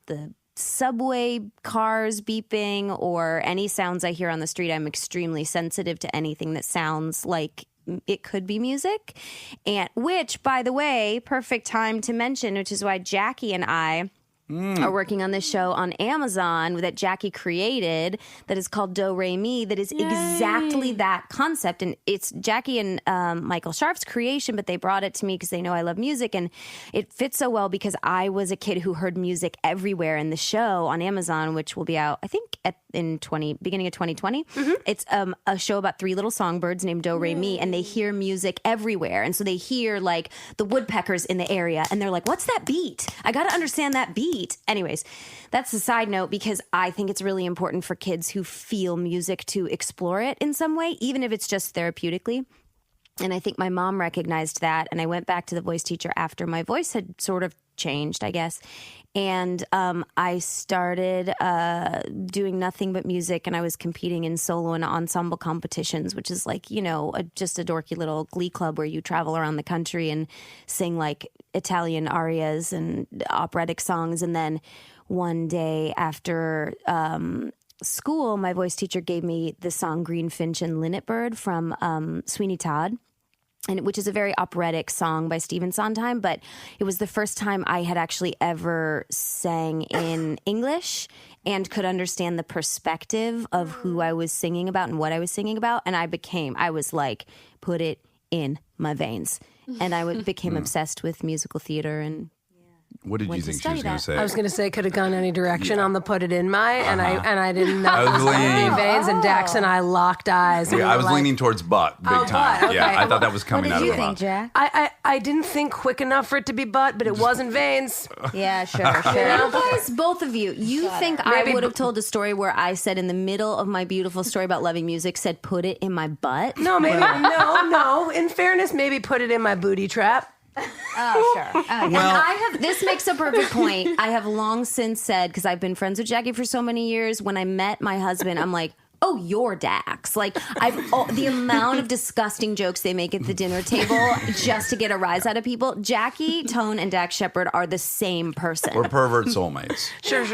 subway cars beeping or any sounds I hear on the street. I'm extremely sensitive to anything that sounds like it could be music. And which, by the way, perfect time to mention, which is why Jackie and I are working on this show on Amazon that Jackie created that is called Do Re Mi, that is exactly that concept. And it's Jackie and Michael Sharf's creation, but they brought it to me because they know I love music. And it fits so well because I was a kid who heard music everywhere. In the show on Amazon, which will be out, I think, beginning of 2020. It's a show about 3 little songbirds named Do Re Mi, and they hear music everywhere. And so they hear like the woodpeckers in the area, and they're like, what's that beat? I got to understand that beat. Anyways, that's a side note because I think it's really important for kids who feel music to explore it in some way, even if it's just therapeutically. And I think my mom recognized that. And I went back to the voice teacher after my voice had sort of changed, I guess. And I started doing nothing but music, and I was competing in solo and ensemble competitions, which is like, you know, just a dorky little glee club where you travel around the country and sing like Italian arias and operatic songs. And then one day after school, my voice teacher gave me the song Greenfinch and Linnet Bird from Sweeney Todd. And which is a very operatic song by Stephen Sondheim, but it was the first time I had actually ever sang in English and could understand the perspective of who I was singing about and what I was singing about. And I was like, put it in my veins. And I became obsessed with musical theater. And what did you think she was going to say? I was going to say could have gone any direction on the put it in my, and I did not I was leaning- veins, and Dax and I locked eyes. And Yeah, we I were was like, leaning towards butt, big time. butt, okay. Yeah, I thought that was coming out of What her did you mouth. think, Jack? I didn't think quick enough for it to be butt, but it wasn't veins. Yeah, sure. Now, guys, both of you, think I would have told a story where I said in the middle of my beautiful story about loving music, said put it in my butt? No, maybe no. In fairness, maybe put it in my booty trap. Oh, sure. And I have, this makes a perfect point. I have long since said, because I've been friends with Jackie for so many years, when I met my husband, I'm like, oh, you're Dax. Like, the amount of disgusting jokes they make at the dinner table just to get a rise out of people. Jackie Tohn and Dax Shepard are the same person. We're pervert soulmates. Sure.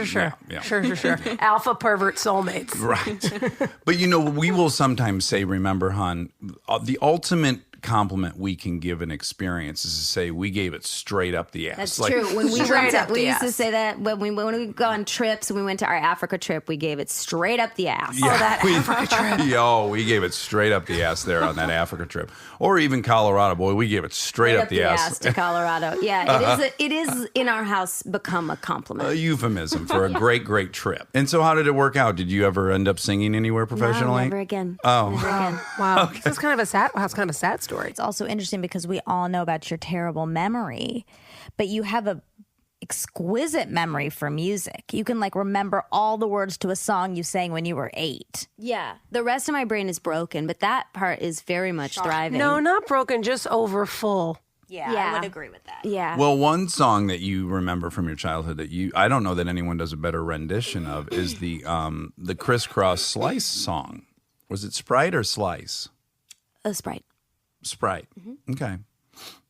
Yeah. Sure. Alpha pervert soulmates. Right. But, you know, we will sometimes say, remember, hon, the ultimate compliment we can give an experience is to say we gave it straight up the ass. That's like, true. When we Straight went up to, we the used to ass. say that when we go on trips, and we went to our Africa trip, we gave it straight up the ass. Yeah, that Africa trip. Yo, we gave it straight up the ass there on that Africa trip. Or even Colorado, boy, we gave it straight up the ass. to Colorado. Yeah, it is in our house become a compliment. A euphemism for a great trip. And so how did it work out? Did you ever end up singing anywhere professionally? No, never again. Oh. Never again. Wow. This is kind of a sad story. It's also interesting because we all know about your terrible memory, but you have a exquisite memory for music. You can like remember all the words to a song you sang when you were 8. Yeah, the rest of my brain is broken, but that part is very much thriving. No, not broken, just over full. Yeah, Yeah. I would agree with that. Yeah. Well, one song that you remember from your childhood that I don't know that anyone does a better rendition of is the Crisscross Slice song. Was it Sprite or Slice? A Sprite. Sprite. Mm-hmm. Okay.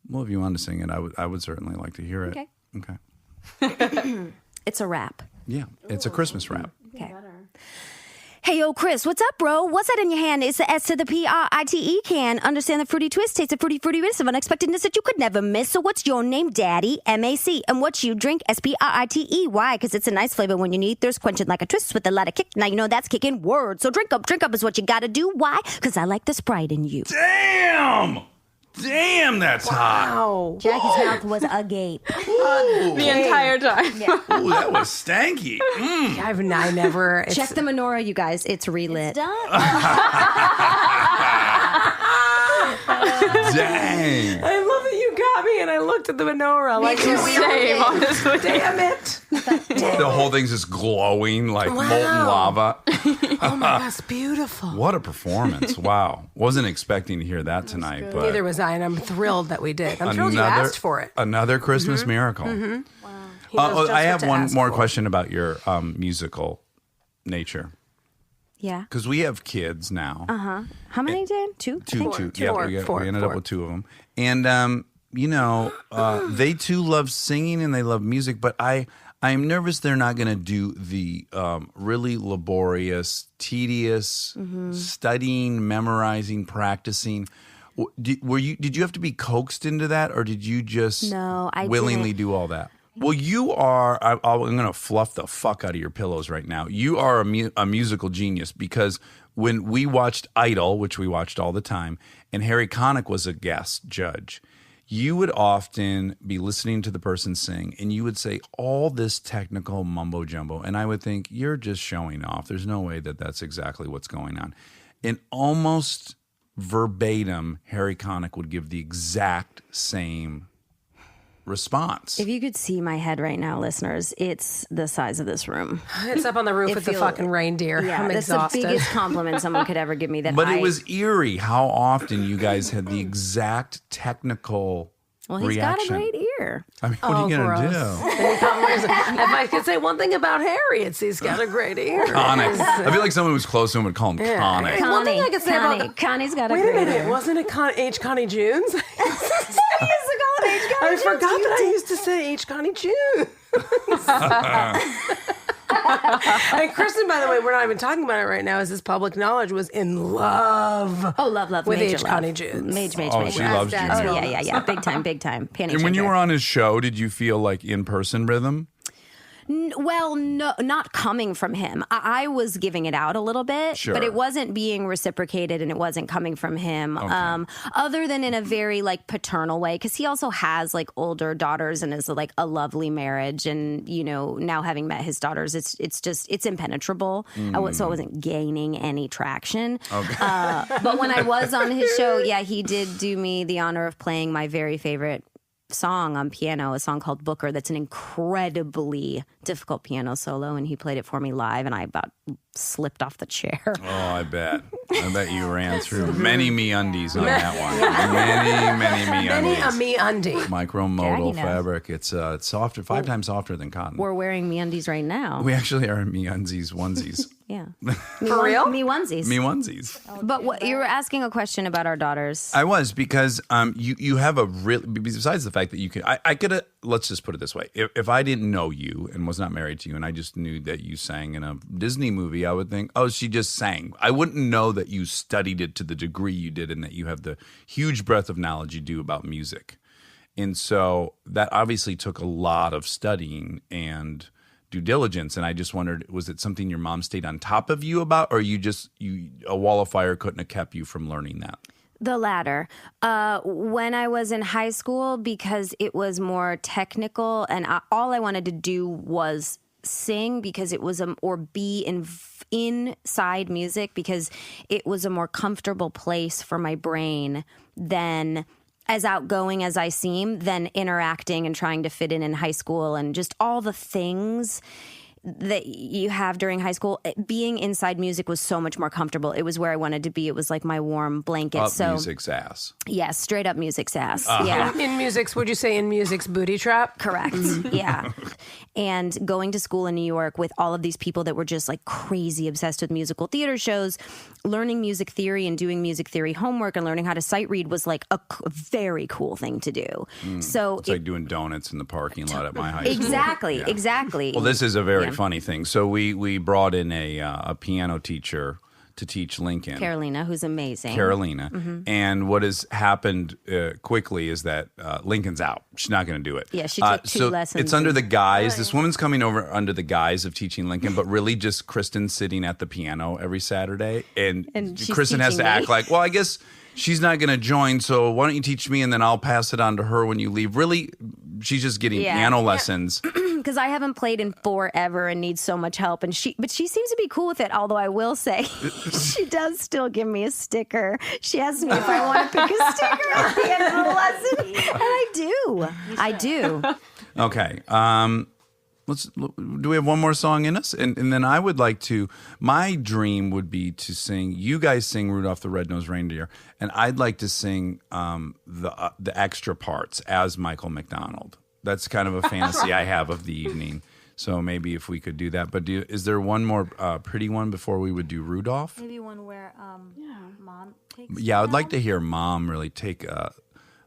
Well, if you want to sing it, I would certainly like to hear it. Okay. It's a rap. Yeah, it's a Christmas rap. Okay. Hey, yo, Chris, what's up, bro? What's that in your hand? It's the S to the P-R-I-T-E can. Understand the fruity twist, taste the fruity risk of unexpectedness that you could never miss. So what's your name, Daddy? M-A-C. And what you drink? S-P-R-I-T-E. Why? Because it's a nice flavor when you need thirst, quenching like a twist with a lot of kick. Now you know that's kicking word. So drink up is what you gotta do. Why? Because I like the Sprite in you. Damn, that's hot. Wow. Jackie's mouth was agape. The entire time. Ooh, that was stanky. I never. Check the menorah, you guys. It's relit. Dang. I love that you got me, and I looked at the menorah like Same, honestly. damn it. The whole thing's just glowing like molten lava. Oh my gosh, beautiful. What a performance. Wow. Wasn't expecting to hear that tonight. But Neither was I, and I'm thrilled that we did. I'm thrilled you asked for it. Another Christmas miracle. He knows just I what have to one ask more for. question about your musical nature. Yeah. Because we have kids now. How many, Dan? Two? Two. Four. We Four. ended up with two of them. And, they too love singing and they love music, but I'm nervous they're not going to do the really laborious, tedious studying, memorizing, practicing. Did you have to be coaxed into that, or did you just No, I willingly didn't. do all that? Well, you are. I'm going to fluff the fuck out of your pillows right now. You are a musical genius, because when we watched Idol, which we watched all the time, and Harry Connick was a guest judge, you would often be listening to the person sing, and you would say all this technical mumbo jumbo, and I would think, you're just showing off. There's no way that that's exactly what's going on. And almost verbatim, Harry Connick would give the exact same response. If you could see my head right now, listeners, it's the size of this room. It's up on the roof It with the feels- fucking reindeer. Yeah, I'm that's exhausted. the biggest compliment someone could ever give me. That But it was eerie how often you guys had the exact technical well, he's reaction. got a great ear. I mean, what are you going to do? If I could say one thing about Harry, it's he's got a great ear. Connick. I feel like someone who's close to him would call him Yeah. Connick. Hey, one thing I could say about Connie. Connie's got a Wait a great minute, ear. wasn't it H. Connie Junes? I I forgot that I used to say H. Connie Junes. And Kristen, by the way, we're not even talking about it right now, as this public knowledge, was in love. Oh, love. With major H. love. Connie Junes. Major. Oh, she loves you. Oh, yeah. Big time. Panty And when you changer. were on his show, did you feel like in-person rhythm? Well, no, not coming from him. I was giving it out a little bit, Sure. but it wasn't being reciprocated, and it wasn't coming from him. Okay. Other than in a very like paternal way, because he also has like older daughters and is like a lovely marriage. And now having met his daughters, it's impenetrable. So I wasn't gaining any traction. Okay. But when I was on his show, yeah, he did do me the honor of playing my very favorite song on piano, a song called Booker, that's an incredibly difficult piano solo, and he played it for me live, and I about slipped off the chair. Oh, I bet you ran through many MeUndies on that one. Many Many a MeUndies. me undie. Micromodal Jackie knows. fabric. It's softer, 5 times softer than cotton. We're wearing MeUndies right now. We actually are in MeUndies onesies. Yeah. For real? Me onesies. MeOnesies. But what, you were asking a question about our daughters. I was, because you have a real, besides the fact that you could, I could have, let's just put it this way. If I didn't know you and was not married to you, and I just knew that you sang in a Disney movie, I would think, oh, she just sang. I wouldn't know that you studied it to the degree you did, and that you have the huge breadth of knowledge you do about music. And so that obviously took a lot of studying and due diligence. And I just wondered, was it something your mom stayed on top of you about, or a wall of fire couldn't have kept you from learning that? The latter. When I was in high school, because it was more technical, and all I wanted to do was sing, because it was or be inside music, because it was a more comfortable place for my brain than, as outgoing as I seem, than interacting and trying to fit in high school, and just all the things that you have during high school. Being inside music was so much more comfortable. It was where I wanted to be. It was like my warm blanket. Music's ass. Yes, straight up music's ass. Uh-huh. Yeah. In music's, would you say in music's booty trap? Correct. Yeah. And going to school in New York with all of these people that were just like crazy obsessed with musical theater shows, learning music theory and doing music theory homework and learning how to sight read was like a very cool thing to do. So It's like doing donuts in the parking lot at my high school. exactly, Yeah. exactly. Well, this is a very funny thing. So we brought in a piano teacher to teach Lincoln. Carolina, who's amazing. Carolina. And what has happened quickly is that Lincoln's out. She's not going to do it. Yeah, she took 2 lessons. It's under the guise. This woman's coming over under the guise of teaching Lincoln, but really just Kristen sitting at the piano every Saturday. And she's Kristen has to teaching me. act like, well, I guess she's not going to join, so why don't you teach me and then I'll pass it on to her when you leave. Really, she's just getting piano lessons. Because I haven't played in forever and need so much help, but she seems to be cool with it. Although I will say, she does still give me a sticker. She asks me if I want to pick a sticker at the end of the lesson, and I do. Okay. Do we have one more song in us? And then I would like to, my dream would be to sing, you guys sing Rudolph the Red-Nosed Reindeer, and I'd like to sing the extra parts as Michael McDonald. That's kind of a fantasy I have of the evening. So maybe if we could do that. But is there one more pretty one before we would do Rudolph? Maybe one where mom takes. Yeah, I would like to hear Mom really take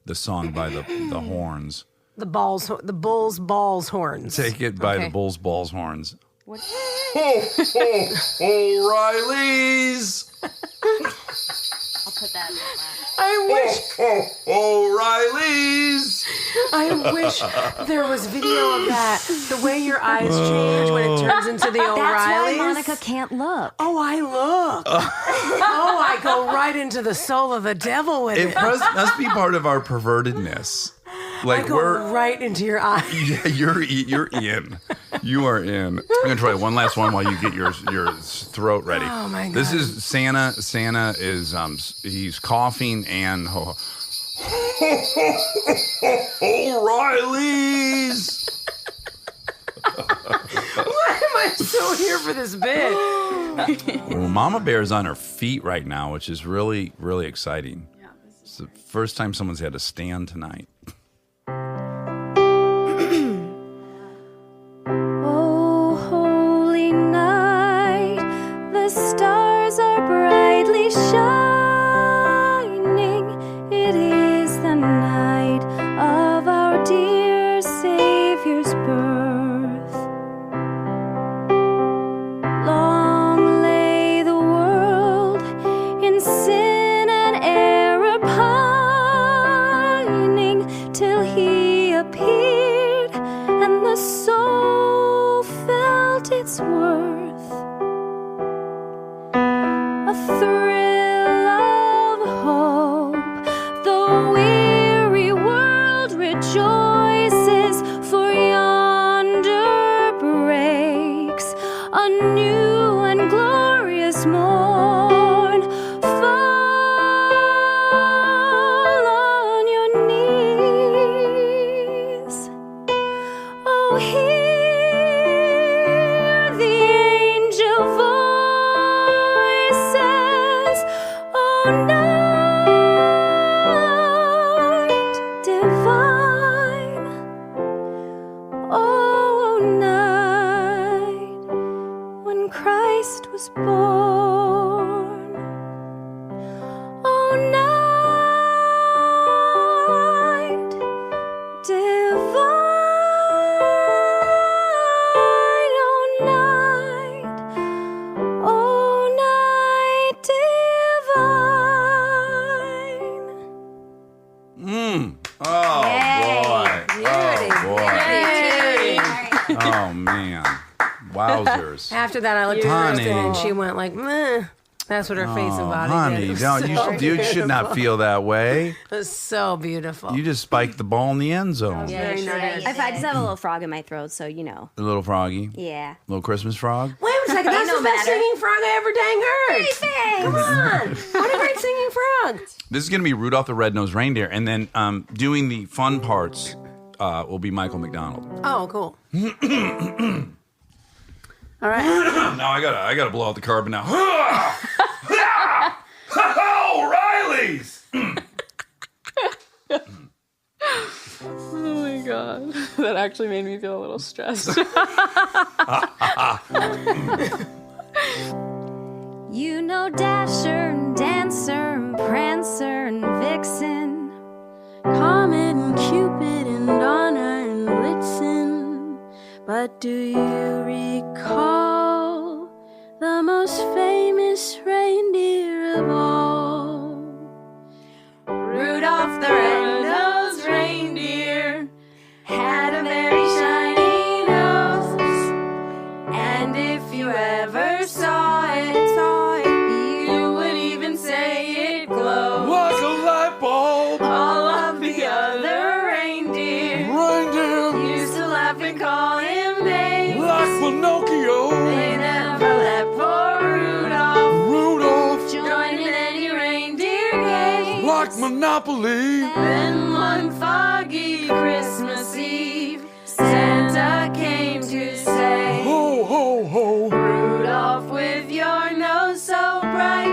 the song by the horns. The bull's balls horns. Take it by the bull's balls horns. What? O'Reilly's. I'll put that in the last. I wish. O'Reilly's. I wish there was video of that. The way your eyes change when it turns into the O'Reillys. That's why Monica can't look. Oh, I look. Oh, I go right into the soul of the devil with it. It must be part of our pervertedness. Like I go right into your eyes. Yeah, you're in. You are in. I'm gonna try one last one while you get your throat ready. Oh my God. This is Santa. Santa is he's coughing and O'Reilly's. Why am I so here for this bit? Well, Mama Bear's on her feet right now, which is really, really exciting. Yeah, it's the first time someone's had to stand tonight. Oh, holy night, the stars are brightly shining. It is the night of our dear Savior's birth. Long lay the world in sin and error pining till he appeared and the soul felt its worth. A thrill of hope, the weary world rejoices, for yonder breaks a new and glorious morn. Fall on your knees. Oh, hear the angel voices. Oh, night divine. Oh, night when Christ was born. Oh, night divine. Oh, night divine. Oh boy! Beauty. Oh man! Wowzers! After that, I looked at Honey. Kristen and she went like, meh. That's what her face and body honey, did. don't you should not feel that way. It was so beautiful. You just spiked the ball in the end zone. Very nice. I just have a little frog in my throat, so you know. The little froggy, Yeah. little Christmas frog. Wait a second, that's no the best matter. singing frog I ever dang heard. Come on. What a great singing frog. This is going to be Rudolph the Red-Nosed Reindeer, and then doing the fun parts will be Michael McDonald. Oh, cool. All right. Now I gotta blow out the carbon now. O'Reilly's. Oh my god. That actually made me feel a little stressed. You know Dasher and Dancer and Prancer and Vixen, Comet and Cupid and Donner and Blitzen. But do you recall of all. Rudolph the red-nosed reindeer had a very shiny nose, and if you ever saw it, you would even say it glowed Like a light bulb. all of the other reindeer used to laugh and call him names. Like Pinocchio. They never let poor Rudolph Rudolph. join in any reindeer game. Like Monopoly. Then one foggy Christmas Eve, Santa came to say, Ho, ho, ho. Rudolph, with your nose so bright,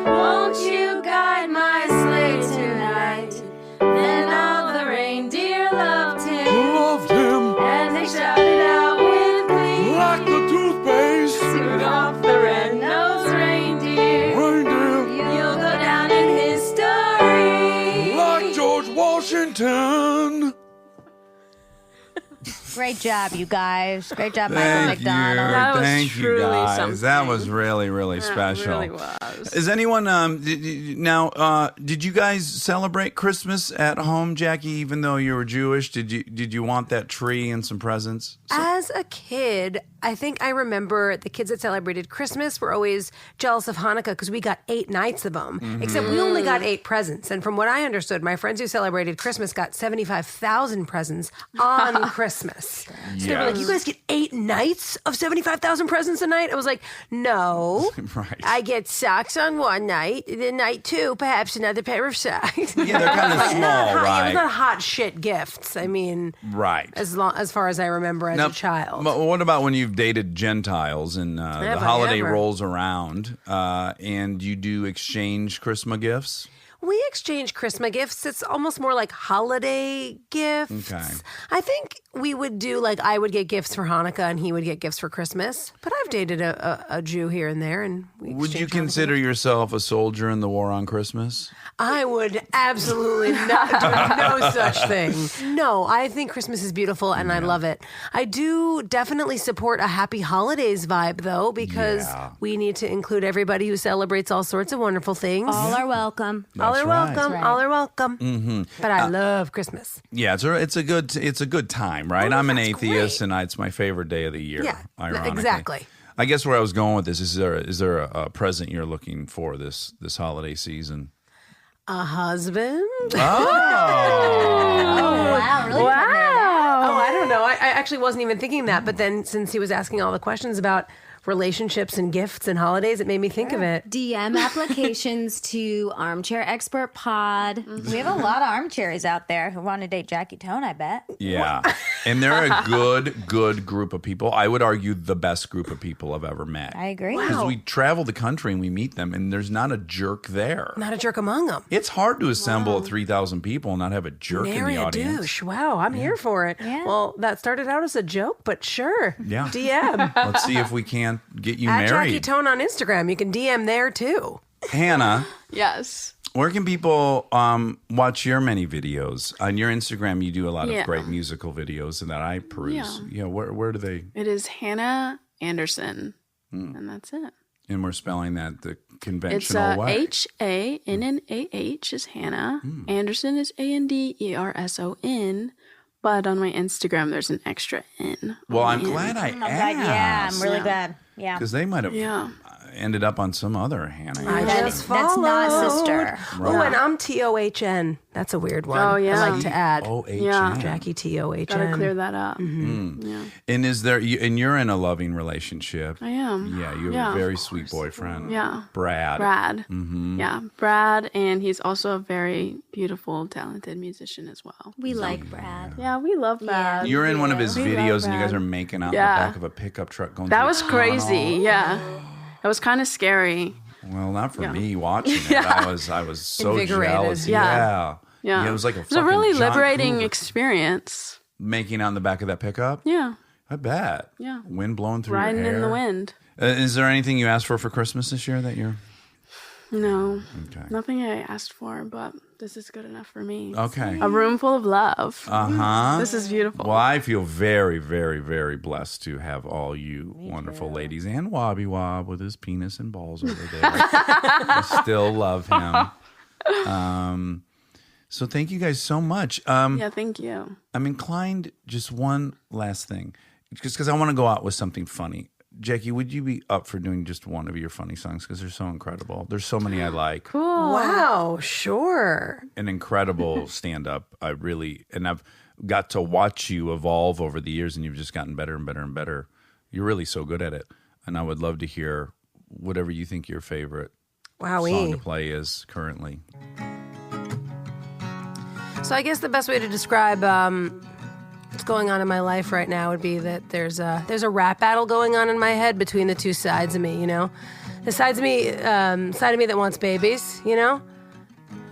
won't you guide my sleigh tonight? Then all the reindeer loved him, Loved him. and they shouted out with glee, Like the toothpaste. Rudolph the red-nosed reindeer, Reindeer. you'll go down in history. Like George Washington. Great job, you guys. Great job, Michael Thank you. McDonald. That was Thank you, truly guys. something. That was really, really special. It really was. Is anyone did you guys celebrate Christmas at home, Jackie? Even though you were Jewish, did you want that tree and some presents? As a kid, I think I remember the kids that celebrated Christmas were always jealous of Hanukkah because we got 8 nights of them, except we only got 8 presents. And from what I understood, my friends who celebrated Christmas got 75,000 presents on Christmas. So they were like, you guys get 8 nights of 75,000 presents a night? I was like, no. Right. I get socks on one night, then night 2, perhaps another pair of socks. Yeah, they're kind of small, It was right? not hot shit gifts. I mean, Right. as far as I remember as a child. But what about when you've dated Gentiles and the Never, holiday never. rolls around and you do exchange Christmas gifts? We exchange Christmas gifts. It's almost more like holiday gifts. Okay. I think we would do like I would get gifts for Hanukkah and he would get gifts for Christmas. But I've dated a Jew here and there, and we Would you exchange Hanukkah consider gifts. yourself a soldier in the war on Christmas? I would absolutely not do no such thing. No, I think Christmas is beautiful and I love it. I do definitely support a happy holidays vibe though, because we need to include everybody who celebrates all sorts of wonderful things. All are welcome. All are right. welcome. All are welcome. But I love Christmas. Yeah, it's a good time, right? I'm an atheist, and it's my favorite day of the year. Yeah, ironically. exactly. I guess where I was going with this is there a present you're looking for this holiday season? A husband? Wow, really putting it out. Oh, I don't know. I actually wasn't even thinking that. But then since he was asking all the questions about relationships and gifts and holidays, it made me think of it. DM applications to Armchair Expert Pod. We have a lot of armchairs out there who want to date Jackie Tohn, I bet. Yeah. And they're a good group of people. I would argue the best group of people I've ever met. I agree. Because we travel the country and we meet them, and there's not a jerk there. Not a jerk among them. It's hard to assemble 3,000 people and not have a jerk in Nary the a audience. douche. Wow, I'm here for it. Yeah. Well, that started out as a joke, but sure. Yeah. DM. Let's see if we can't get you At Jackie married. Tohn on Instagram. You can DM there too. Hannah, Yes. where can people watch your many videos? On your Instagram, you do a lot of Yeah. great musical videos and that I peruse. Yeah, where do they? It is Hannah Anderson. And that's it. And we're spelling that the It's conventional way. H-A-N-N-A-H is Hannah. Anderson is A-N-D-E-R-S-O-N. But on my Instagram, there's an extra N. Well, on I'm the glad end. I Oh, God, yeah, asked. I'm really glad. Yeah. Because they might have Yeah. ended up on some other Hannah. I just That's not followed. sister. Oh, and I'm T-O-H-N. That's a weird one. Oh, yeah. I like to add. O-H-N. Yeah. Jackie T-O-H-N. Gotta clear that up. And is there? And you're in a loving relationship. I am. Yeah, you have Yeah. a very sweet boyfriend. Yeah. Brad. Brad. Yeah, Brad. And he's also a very beautiful, talented musician as well. We like Brad. Yeah, we love Brad. You're in one of his We love videos, and you guys Brad. are making out in Yeah. the back of a pickup truck going. That through was a crazy. tunnel. Yeah. That was kind of scary. Well, not for Yeah. me watching it. I was so Invigorated. jealous. Yeah. Yeah, it was like a It was a really fucking John liberating Cougar experience. making out in the back of that pickup. Yeah. I bet. Yeah. Wind blowing through Riding your hair. in the wind. Is there anything you asked for Christmas this year that you're? No. Okay. Nothing I asked for, but this is good enough for me. Okay. A room full of love. Uh-huh. This is beautiful. Well, I feel very, very, very blessed to have all you wonderful ladies and Wobby Wob with his penis and balls over there. I still love him. So thank you guys so much. Yeah, thank you. I'm inclined, just one last thing, just because I want to go out with something funny. Jackie, would you be up for doing just one of your funny songs? Because they're so incredible. There's so many I like. Cool. Wow, sure. An incredible stand-up. I've got to watch you evolve over the years, and you've just gotten better and better and better. You're really so good at it. And I would love to hear whatever you think your favorite song to play is currently. So I guess the best way to describe what's going on in my life right now would be that there's a rap battle going on in my head between the two sides of me, you know? The side of me that wants babies, you know?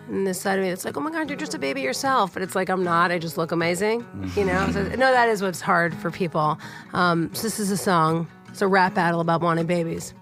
And this side of me that's like, oh my God, you're just a baby yourself. But it's like, I'm not. I just look amazing, you know? So, no, that is what's hard for people. So this is a song. It's a rap battle about wanting babies.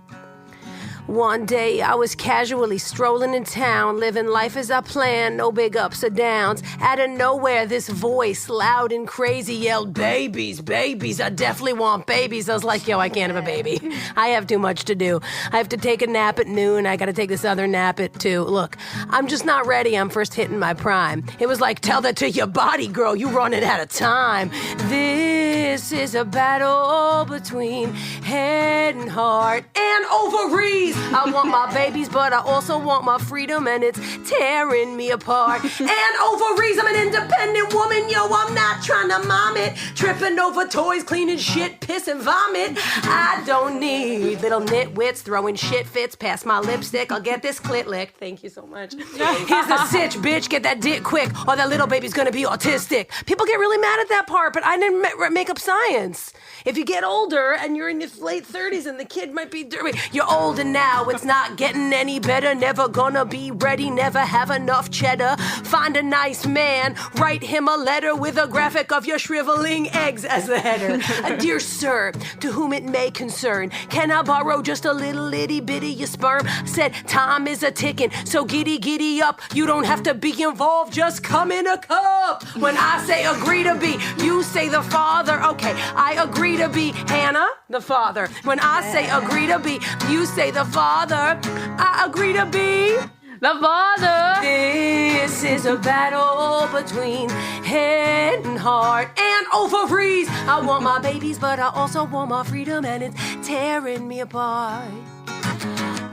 One day I was casually strolling in town, living life as I planned, no big ups or downs. Out of nowhere, this voice, loud and crazy, yelled, babies, babies, I definitely want babies. I was like, yo, I can't have a baby. I have too much to do. I have to take a nap at noon. I gotta take this other nap at 2. Look, I'm just not ready. I'm first hitting my prime. It was like, tell that to your body, girl. You running out of time. This is a battle between head and heart and ovaries. I want my babies, but I also want my freedom, and it's tearing me apart. And ovaries, I'm an independent woman, yo, I'm not trying to mom it. Tripping over toys, cleaning shit, piss and vomit. I don't need little nitwits throwing shit fits past my lipstick. I'll get this clit licked. Thank you so much. Here's the sitch, bitch, get that dick quick, or that little baby's gonna be autistic. People get really mad at that part, but I didn't make up science. If you get older and you're in your late 30s and the kid might be dirty, you're older now, it's not getting any better, never gonna be ready, never have enough cheddar. Find a nice man, write him a letter with a graphic of your shriveling eggs as the header. Dear sir, to whom it may concern, can I borrow just a little itty bitty your sperm? Said time is a ticking, so giddy up. You don't have to be involved, just come in a cup. When I say agree to be, you say the father. Okay, I agree to be Hannah, the father. When I say agree to be, you say the father. I agree to be the father. This is a battle between head and heart and ovaries. I want my babies, but I also want my freedom, and it's tearing me apart.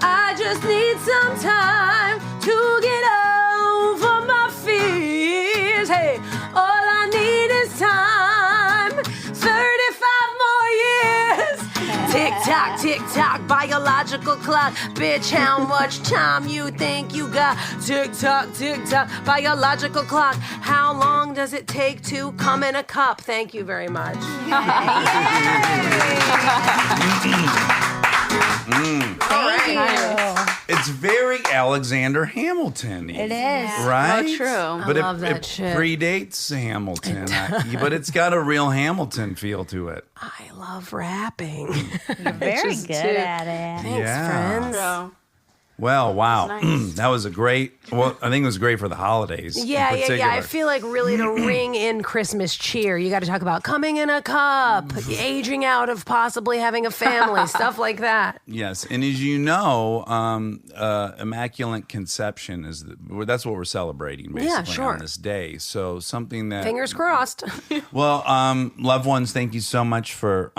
I just need some time to get over my fears. Hey, all I need is time. 35 more years. Tick tock, biological clock. Bitch, how much time you think you got? Tick tock, biological clock. How long does it take to come in a cup? Thank you very much. Thank you. It's very Alexander Hamilton-y. It is. Right? Oh, true. But I love that it shit. predates Hamilton. But it's got a real Hamilton feel to it. I love rapping. You're very good at it. Thanks, Yeah. friends. So, Well, wow. Nice. That was a great, well, I think it was great for the holidays. in Yeah. particular. I feel like really to ring in Christmas cheer, you got to talk about coming in a cup, aging out of possibly having a family, stuff like that. Yes, and as you know, Immaculate Conception that's what we're celebrating basically sure. on this day. So something that Fingers crossed. Well, loved ones, thank you so much for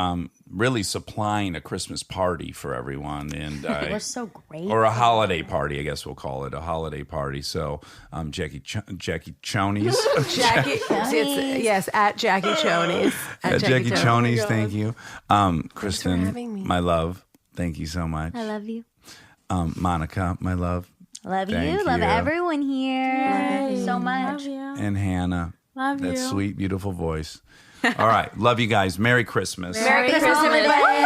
really supplying a Christmas party for everyone, and We're so great. or a holiday party, I guess we'll call it a holiday party. So, Jackie Chonies. Jackie, yes, at Jackie Chonies. At Jackie Chonies. Chonies, thank you. Kristen, having me. my love, thank you so much. I love you. Monica, my love, Love Thank you. Love you. everyone here. Thank you so much. love you. and Hannah. Love That you. sweet, beautiful voice. All right, love you guys. Merry Christmas. Merry Christmas, everybody. All right.